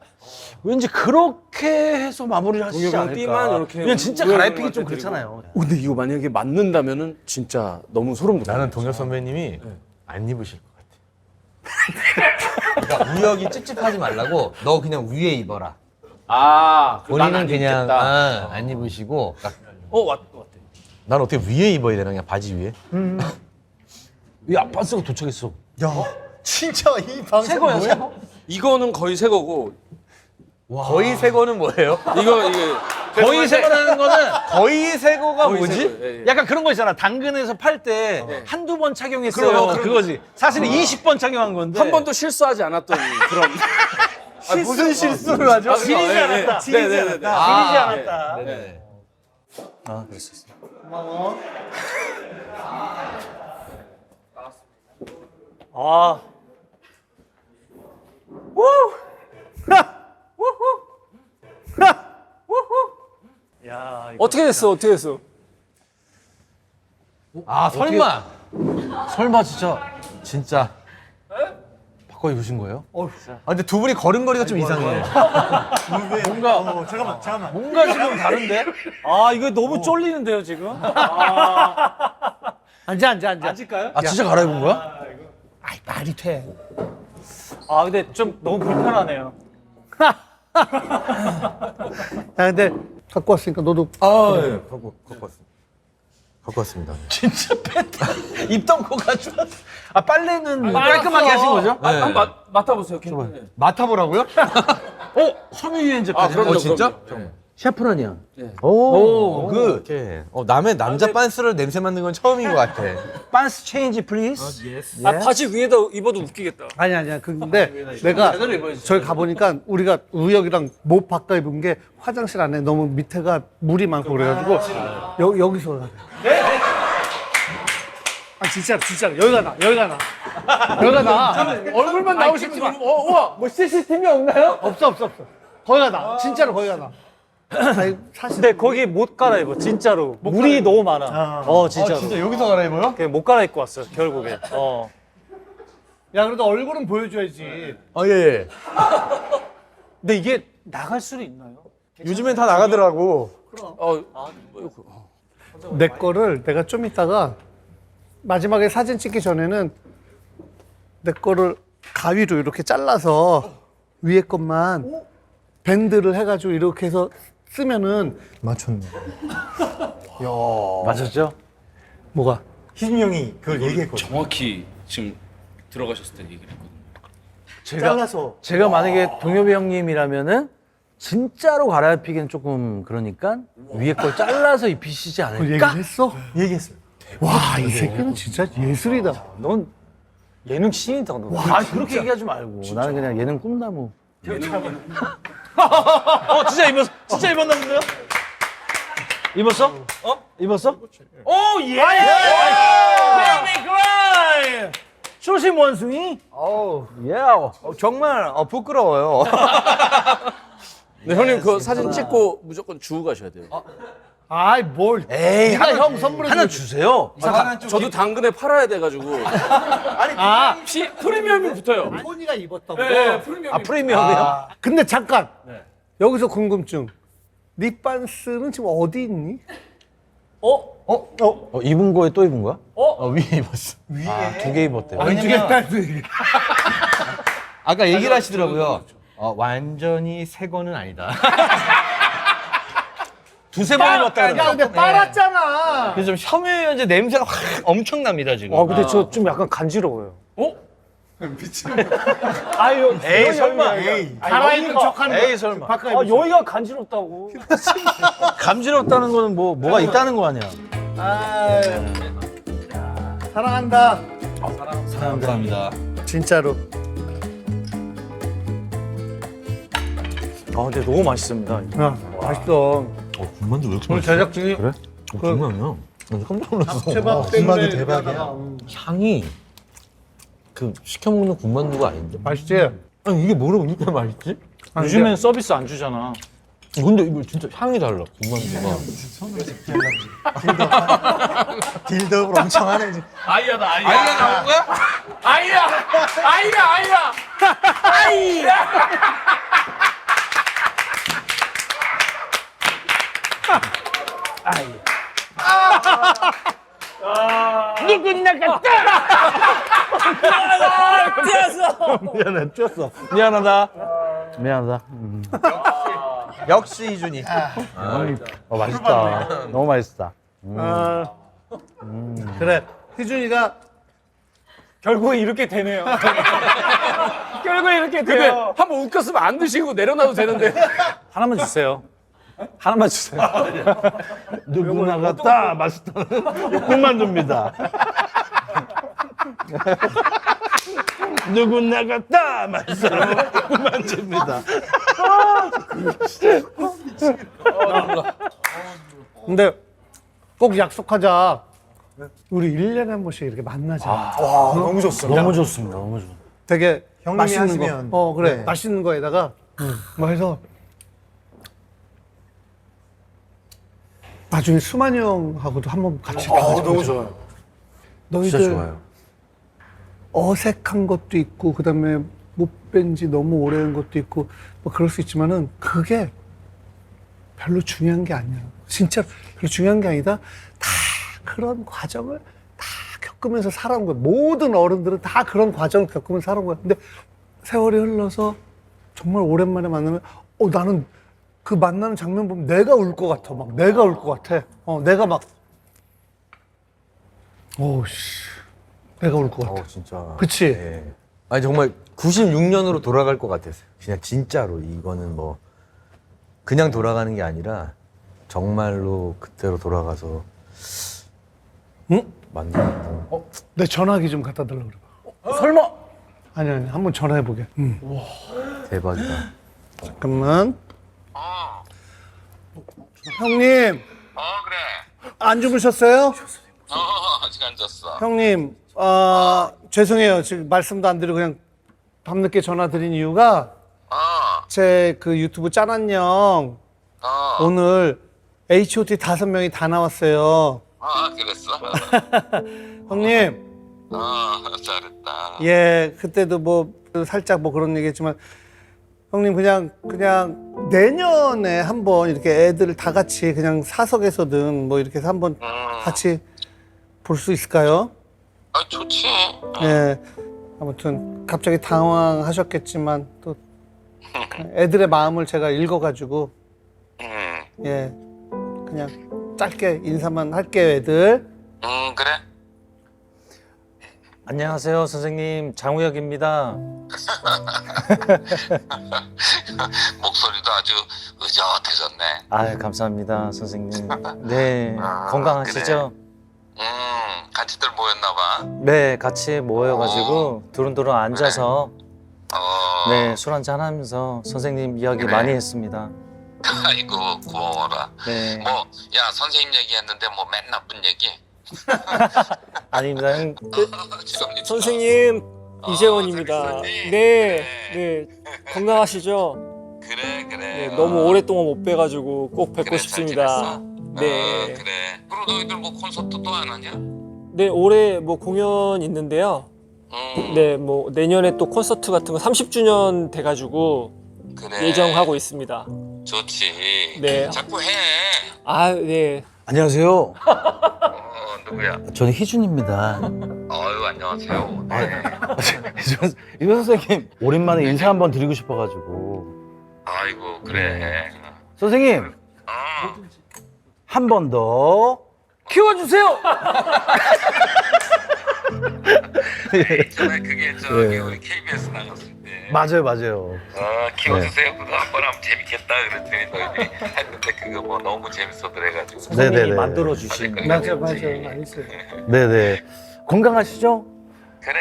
왠지 그렇게 해서 마무리를 하시지 동엽이 형 않을까. 띠만 이렇게 왜냐면 진짜 우열을 갈아입히기 좀 드리고. 그렇잖아요. 근데 이거 만약에 맞는다면은 진짜 너무 소름 돋아. 나는 동엽 선배님이 안 입으실 것 같아. 그러니까 우혁이 찝찝하지 말라고 너 그냥 위에 입어라. 본인은 그냥 안 입으시고. 왔대. 난 어떻게 위에 입어야 되나 그냥 바지 위에? 이 아빠스가 도착했어. 야, 진짜 이 방송 새 거야, 뭐야? 새 거? 이거는 거의 새 거고 거의 새 거는 뭐예요? 이게 거의 새 거라는 거는 거의 새 거가 거의 새 뭐지? 거예요. 예, 예. 약간 그런 거 있잖아. 당근에서 팔 때 한두 번 착용했어요. 그거지. 사실은 20번 착용한 건데. 한 번도 실수하지 않았던 그런. 무슨 실수를 하죠? 지리지 않았다. 지리지 않았다. 지리지 않았다. 네. 아, 그랬었어. 아. 야, 이거 어떻게 됐어? 아 설마 설마 진짜 바꿔 입으신 거예요? 아 근데 두 분이 걸음걸이가 좀 이상해. 잠깐만. 뭔가 지금 다른데? 아, 이거 너무 쫄리는데요, 지금? 앉아. 앉을까요? 아 진짜 갈아입은 거야? 아이 말이 돼. 아, 근데 좀 너무 불편하네요. 야 근데 갖고 왔으니까 너도 아 갖고 왔습니다. 진짜 팬티 입던 거 가져왔어. 아 빨래는 깔끔하게 하신 거죠? 네. 한번 맡아보세요. 맡아보라고요? 섬유 유연제 아, 그럼요. 진짜? 샤프란이야. 오, 이렇게 남의 남자 빤스를 냄새 맡는 건 처음인 것 같아. 빤스 체인지 플리즈. 바지 위에다 입어도 웃기겠다. 아니야. 근데 내가 저기 가보니까 우리가 우혁이랑 못 바꿔 입은 게 화장실 안에 너무 밑에가 물이 많고 그래가지고 여기서 나. 아 진짜 여기가 나. 얼굴만 나오시면 우와 뭐 CCTV 없나요? 없어. 거기가 나. 진짜로 거기가 나. 아니, 사실 근데 거기 못 갈아입어, 진짜로. 물이 너무 많아. 진짜로. 진짜 여기서 갈아입어요? 그냥 못 갈아입고 왔어, 결국에. 야 그래도 얼굴은 보여줘야지. 예. 근데 이게 나갈 수는 있나요? 요즘엔 다 나가더라고. 내 거를 내가 좀 이따가 마지막에 사진 찍기 전에는 내 거를 가위로 이렇게 잘라서 위에 것만 밴드를 해가지고 이렇게 해서 쓰면은 맞췄네. 맞았죠? 뭐가? 희준이 형이 그걸 얘기했거든. 정확히 지금 들어가셨을 때 얘기를 했거든요. 잘라서. 제가 만약에 동엽이 형님이라면은 진짜로 갈아입히기는 조금 그러니까 위에 걸 잘라서 입히시지 그 않을까? 얘기를 했어? 얘기했어요. 와 이 새끼는 진짜 예술이다. 넌 예능 신이다, 너. 아 그렇게 얘기하지 말고 나는 그냥 예능 꿈나무. 진짜 입었나 본데요? 입었어? 입었어? 오 예! 베이비 그라이! 쇼심 원숭이? 예. 정말 부끄러워요. 네, 형님 그 사진 찍고 무조건 주고 가셔야 돼요. 아이 뭘? 에이 네가 형 선물해 하나 주세요. 저도 당근에 팔아야 돼가지고 프리미엄이 붙어요. 토니가 입었던 거. 네, 프리미엄. 아 프리미엄이요? 근데 잠깐 여기서 궁금증. 네 빤스는 지금 어디 있니? 입은 거에 또 입은 거야? 위에 입었어. 두 개 입었대. 안 주겠다는 얘기. 아까 얘기를 하시더라고요. 완전히 새 거는 아니다. 두세 번 입었다 야, 근데 빨았잖아. 그래서 좀 섬유유연제 냄새가 확 엄청납니다 지금. 근데 저 좀 약간 간지러워요. 에이 설마. 살아있는 척하는 에이 설마. 여기가 간지럽다고. 감지럽다는 거는 뭐가 있다는 거 아니야. 사랑한다. 감사합니다. 진짜로. 근데 너무 맛있습니다. 야, 맛있어. 군만두 왜 이렇게 오늘 제작진이 그래? 장난 아니야. 나 깜짝 놀랐어. 제밥 군만두 때문에 대박이야. 향이 그 시켜 먹는 군만두가 아닌데. 맛있지? 아니 이게 뭐라고 이렇게 맛있지? 요즘엔 서비스 안 주잖아. 근데 이거 진짜 향이 달라 군만두가. 딜더블 엄청 하네. 지금. 아이야 나온 거야? 아이야. 미안해, 쪘어. 미안하다. 역시 이준이. 맛있다. 너무 맛있다. 그래. 희준이가 결국에 이렇게 되네요. 결국에 이렇게 돼요. 한번 웃겼으면 안 드시고 내려놔도 되는데. 하나만 주세요. 하나만 주세요. 누구 나갔다 맛있다. 군만두입니다. 누구 나갔다 맛있어. 군만두입니다. 근데 꼭 약속하자. 우리 1년에 한 번씩 이렇게 만나자. 너무 좋습니다. 너무 좋습니다. 너무 좋. 되게 형님이 맛있는 하시면. 거. 그래. 네. 맛있는 거에다가 뭐 해서 나중에 수만이 형하고도 한번 같이 너무 좋아요. 너희들 진짜 좋아요. 어색한 것도 있고 그다음에 못 뵌 지 너무 오래된 것도 있고 뭐 그럴 수 있지만은 그게 별로 중요한 게 아니야. 진짜 별로 중요한 게 아니다. 다 그런 과정을 다 겪으면서 살아온 거야. 모든 어른들은 다 그런 과정을 겪으면서 살아온 거야. 근데 세월이 흘러서 정말 오랜만에 만나면 나는 그 만나는 장면 보면 내가 울 것 같아. 막 내가 울 것 같아. 내가 막 내가 울 것 같아. 진짜. 그치? 예. 아니 정말 96년으로 돌아갈 것 같았어요. 그냥 진짜로 이거는 뭐 그냥 돌아가는 게 아니라 정말로 그때로 돌아가서 만나는. 내 전화기 좀 갖다 달라고 그래. 설마? 아니 한번 전화해보게. 대박이다. 잠깐만. 형님. 그래. 안 주무셨어요? 아직 안 잤어. 형님, 죄송해요. 지금 말씀도 안 드리고 그냥 밤늦게 전화 드린 이유가 제 그 유튜브 짠한형 오늘 H.O.T 5명이 다 나왔어요. 그랬어? 형님, 잘했다. 예, 그때도 뭐 살짝 뭐 그런 얘기했지만 형님 그냥 내년에 한번 이렇게 애들 다 같이 그냥 사석에서든 뭐 이렇게 해서 한번 같이 볼 수 있을까요? 좋지. 예. 아무튼 갑자기 당황하셨겠지만 또 애들의 마음을 제가 읽어가지고 예 그냥 짧게 인사만 할게요 애들. 그래. 안녕하세요, 선생님. 장우혁입니다. 목소리도 아주 의젓해졌네. 감사합니다, 선생님. 네, 건강하시죠? 같이들 모였나 봐. 네, 같이 모여가지고 두른두른 앉아서 네, 술 한잔 하면서 선생님 이야기 많이 했습니다. 아이고 고마워라. 네, 뭐 야 선생님 얘기했는데 뭐 맨 나쁜 얘기. 아닙니다. 형. 죄송합니다. 선생님 이재원입니다. 선생님. 네, 건강하시죠? 그래. 네, 너무 오랫동안 못 뵈가지고 꼭 뵙고 그래, 싶습니다. 잘 지냈어? 네, 그래. 그리고 너희들 뭐 콘서트 또 안 하냐? 네 올해 뭐 공연 있는데요. 네, 뭐 내년에 또 콘서트 같은 거 30주년 돼가지고 그래. 예정하고 있습니다. 좋지. 네. 자꾸 해. 네. 안녕하세요. 누구야? 저는 희준입니다. 어유 안녕하세요. 네. 이번 선생님 오랜만에 인사 한번 드리고 싶어가지고. 아이고 그래. 선생님 한 번 더 키워주세요. 전에 그게 저기 우리 KBS 나갔을 때 맞아요. 키워주세요. 그거 한 번 하면 재밌겠다 그랬더니 너희들이 했는데 그거 뭐 너무 재밌어들 해가지고 네네네. 만들어 주신. 맞아 알겠어요. 네네. 건강하시죠? 그래.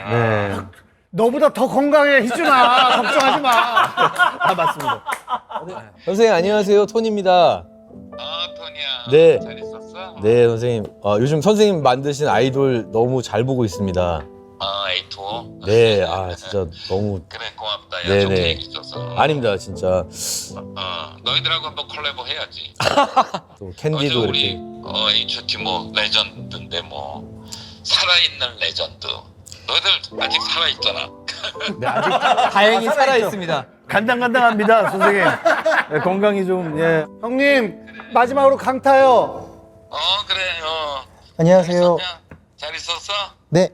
네. 너보다 더 건강해 희준아. 걱정하지 마. 아 맞습니다. 선생님 안녕하세요. 톤입니다. 토니야. 네. 잘 있었어? 네, 선생님. 요즘 선생님 만드신 아이돌 너무 잘 보고 있습니다. A2. 네, 진짜 너무 그래 고맙다. 야, 네네. 좋은 얘기 있어서. 아닙니다, 진짜. 너희들하고 한번 콜라보 해야지. 또 어제 캔디도 우리 이렇게. H.O.T 뭐 레전드인데 뭐 살아있는 레전드. 너희들 아직 살아있잖아. 네, 아직 다행히 살아 있습니다. 간당간당합니다, 선생님. 네, 건강히 좀 예. 형님 마지막으로 강타요. 그래. 안녕하세요. 잘 있었어? 네,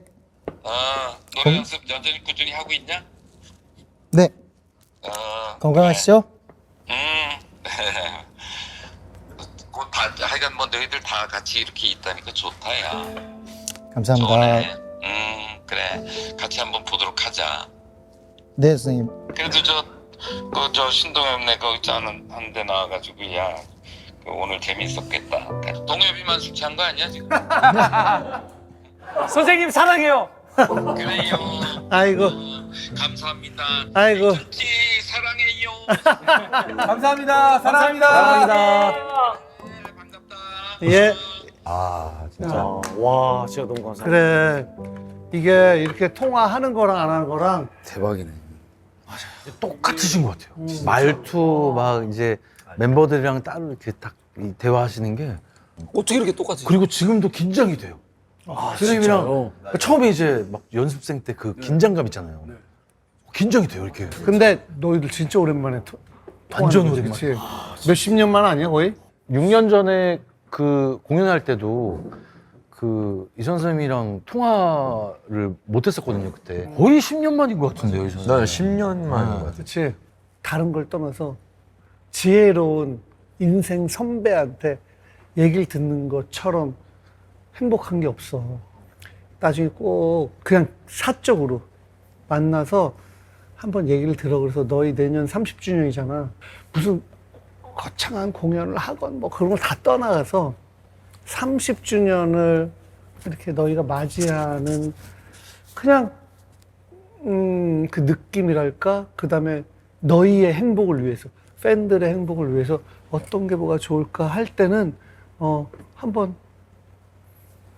노래 연습 여전히 꾸준히 하고 있냐? 네. 건강하시죠? 곧 하여간 뭐 너희들 다 같이 이렇게 있다니까 좋다 야. 감사합니다. 좋네. 그래. 같이 한번 보도록 하자. 네, 선생님. 그래도 저 신동엽네 거 있잖아 한데 나와가지고 야 오늘 재밌었겠다. 동엽이만 술 취한 거 아니야 지금? 선생님 사랑해요. 그래요. 아이고 감사합니다. 아이고. H.O.T 사랑해요. 감사합니다. 사랑합니다. 반갑다. 예. 진짜. 와 진짜 너무 감사합니다. 그래 이게 이렇게 통화하는 거랑 안 하는 거랑 대박이네. 똑같으신 것 같아요. 말투 막 이제 멤버들이랑 따로 이렇게 딱 대화하시는 게 어떻게 이렇게 똑같이? 그리고 지금도 긴장이 돼요. 선생님이랑 처음에 이제 막 연습생 때 그 긴장감 있잖아요. 긴장이 돼요 이렇게. 근데 너희들 진짜 오랜만에 완전 통화하는 거지, 그치? 몇십 년만 아니야 거의? 6년 전에 그 공연할 때도 그 이선 선생님이랑 통화를 못 했었거든요 그때. 거의 10년 만인 것 같은데요 이선 선생님. 10년 만인 것 같아요. 그치? 다른 걸 떠나서 지혜로운 인생 선배한테 얘기를 듣는 것처럼 행복한 게 없어. 나중에 꼭 그냥 사적으로 만나서 한번 얘기를 들어. 그래서 너희 내년 30주년이잖아. 무슨 거창한 공연을 하건 뭐 그런 걸 다 떠나가서 30주년을 이렇게 너희가 맞이하는 그냥 그 느낌이랄까? 그 다음에 너희의 행복을 위해서, 팬들의 행복을 위해서 어떤 게 뭐가 좋을까 할 때는 한번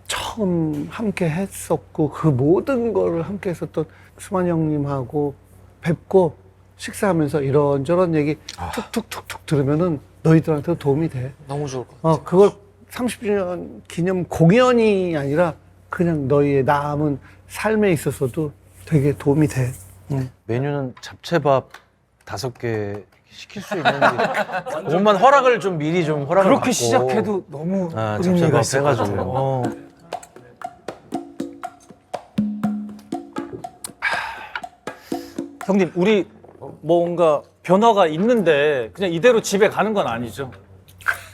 처음 함께 했었고 그 모든 거를 함께 했었던 수만 형님하고 뵙고 식사하면서 이런저런 얘기 툭툭툭툭 들으면은 너희들한테도 도움이 돼. 너무 좋을 것 같아. 그걸 30주년 기념 공연이 아니라 그냥 너희의 남은 삶에 있어서도 되게 도움이 돼. 메뉴는 잡채밥 5개 시킬 수 있는지 그것만 허락을 좀 미리 좀 허락을 그렇게 받고. 시작해도 너무 잡채밥 의미가 있을 것 해가지고. 같아요. 형님 우리 뭔가 변화가 있는데 그냥 이대로 집에 가는 건 아니죠?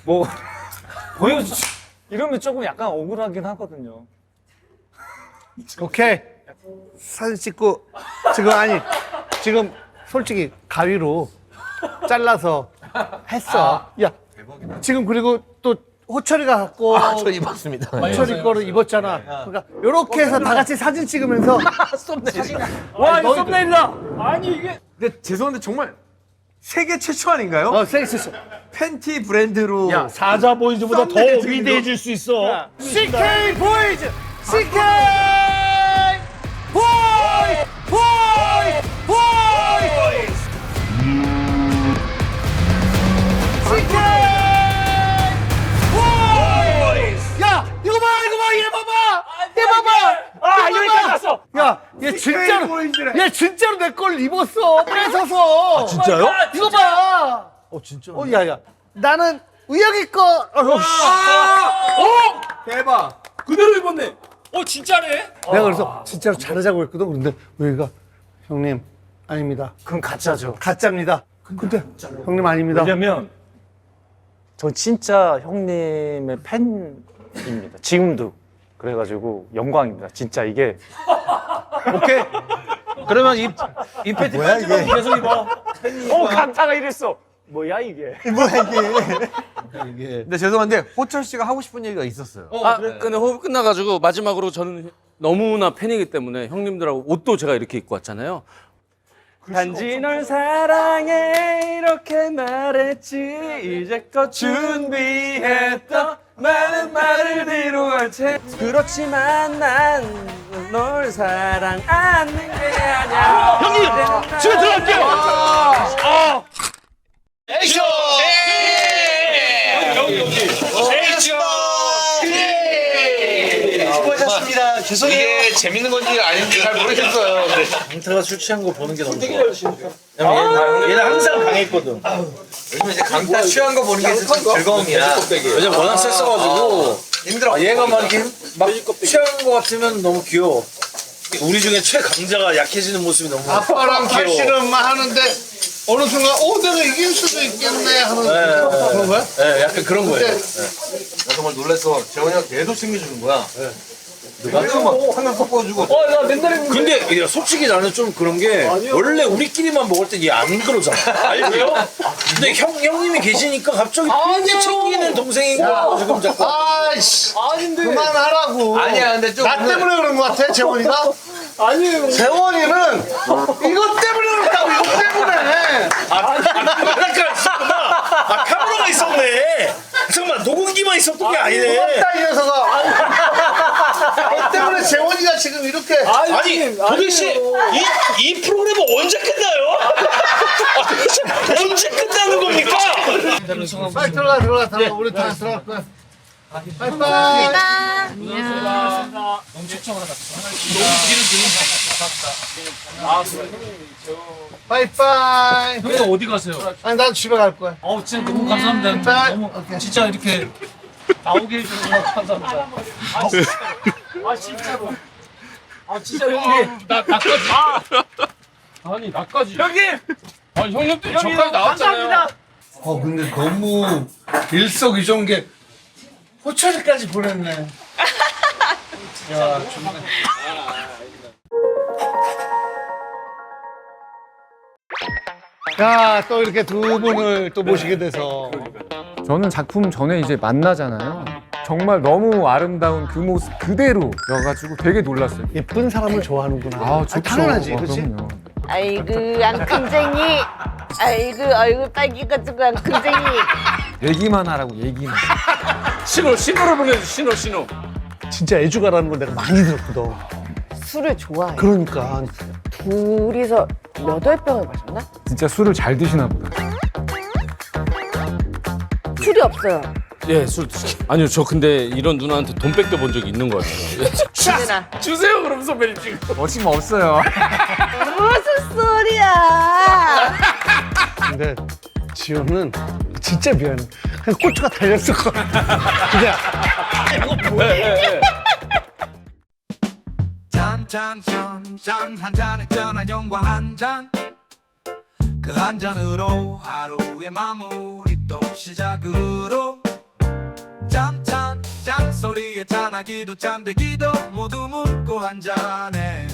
뭐 보여주 이러면 조금 약간 억울하긴 하거든요. 오케이. 사진 찍고 지금 솔직히 가위로 잘라서 했어. 야, 지금 그리고 또 호철이가 갖고 저 입었습니다. 호철이 거를 입었잖아. 그러니까 이렇게 해서 다 같이 사진 찍으면서 와 이거 썸네일이다. 아니 이게 근데 죄송한데 정말 세계 최초 아닌가요? 섹시했어. 팬티 브랜드로 사자 보이즈보다 더 위대해질 수 있어. CK 보이즈! CK 보이즈! 보이즈! 보이즈! CK 보이즈! 야, 이거 봐, 얘 봐봐! 얘 봐봐! 여기까지 왔어. 야, 얘 진짜로 내 걸 입었어. 뺏어서. 진짜요? 이거 봐. 진짜? 야. 나는 우영이 거. 대박. 그대로 입었네. 진짜네? 내가 그래서 진짜로 자르자고 했거든. 그런데 우영이가 형님 아닙니다. 그건 가짜죠. 가짜입니다. 근데 형님 아닙니다. 왜냐면 저 진짜 형님의 팬입니다. 지금도. 그래가지고 영광입니다. 진짜 이게. 오케이. 그러면 이 패티 뭐야, 이게? 계속 입어. 강타가 이랬어. 뭐야 이게. 근데 죄송한데 호철 씨가 하고 싶은 얘기가 있었어요. 근데 호흡 끝나가지고 마지막으로 저는 너무나 팬이기 때문에 형님들하고 옷도 제가 이렇게 입고 왔잖아요. 단지 널 사랑해 이렇게 말했지 이제껏 준비했던 많은 말을 뒤로할 채 그렇지만 난 널 사랑하는 게 아니야. 형님 집에 들어갈게요. 액션! 수고하셨습니다. 죄송해요. 이게 재밌는 건지 아닌지 잘 모르겠어요. 근데 강타가 술 취한 거 보는 게 너무 좋아. 얘는 항상 강했거든. 요즘 이제 강타 취한 거 보는 게 진짜 즐거움이야. 요즘 워낙 셌어가지고 힘들어. 얘가 막 이렇게 막 취한 거 같으면 너무 귀여워. 우리 중에 최강자가 약해지는 모습이 너무 아빠랑 팔씨름만 하는데 어느 순간 내가 이길 수도 있겠네 하는 그런 거야? 네, 약간 그런 거예요. 나 정말 놀랐어. 재원이 형 계속 챙겨주는 거야. 나도 막 한명 섞어주고. 나 맨날에 근데 야, 솔직히 나는 좀 그런 게 원래 우리끼리만 먹을 때 얘 안 그러잖아. 아니요? 근데 형님이 계시니까 갑자기 되게 챙기는 동생인 거야. 지금 자꾸. 아이씨 그만하라고. 아니야, 근데 좀 나 때문에 그런 거 같아 재원이가? 아니에요. 재원이는 이것 때문에 그렇다고 이것 때문에. 카메라가 있었구나. 카메라가 있었네. 잠깐만 녹음기만 있었던 게 아니네. 고맙다 이 녀석아. 너 때문에 재원이가 지금 이렇게. 아니 도대체 이 프로그램은 언제 끝나요? 언제 끝나는 겁니까? 빨리 들어가. 우리 다 들어갈 거야. 빠이빠이. 빠이빠이. 형님 어디 가세요? 아니 나도 집에 갈 거야. 진짜 너무 감사합니다. 빠이. 너무 진짜 이렇게 나오게 해주셔서 감사합니다. 진짜로. 진짜 형님. 나까지. 형님. 형님도 저까지 나왔잖아요. 근데 너무 일석이조인 게 호철이까지 보냈네. 야, 정말. 야, 또 이렇게 두 분을 또 모시게 돼서. 저는 작품 전에 이제 만나잖아요. 정말 너무 아름다운 그 모습 그대로여가지고 되게 놀랐어요. 예쁜 사람을 좋아하는구나. 좋죠. 당연하지, 그렇지? 그럼요. 아이고 앙큼쟁이 아이고 얼굴 빨개가지고 앙큼쟁이 얘기만 하라고 얘기만. 신호를 보내줘. 신호. 진짜 애주가라는 걸 내가 많이 들었거든. 술을 좋아해. 그러니까. 둘이서 8병을 마셨나? 진짜 술을 잘 드시나 보다. 술이 없어요. 예, 술 드시게. 아니요, 저 근데 이런 누나한테 돈 뺏겨 본 적이 있는 것 같아요. 누나 주세요, 그럼 선배님 지금. 멋진 거 없어요. 무슨 소리야? 근데 지호는 진짜 미안해. 그냥 고추가 달렸을 것 같아. 그냥. 짠 한 잔에 전한 영광 한 잔. 그 한 잔으로 하루의 마무리 또 시작으로 짠 소리에 짠하기도 짠되기도 모두 묻고 한 잔에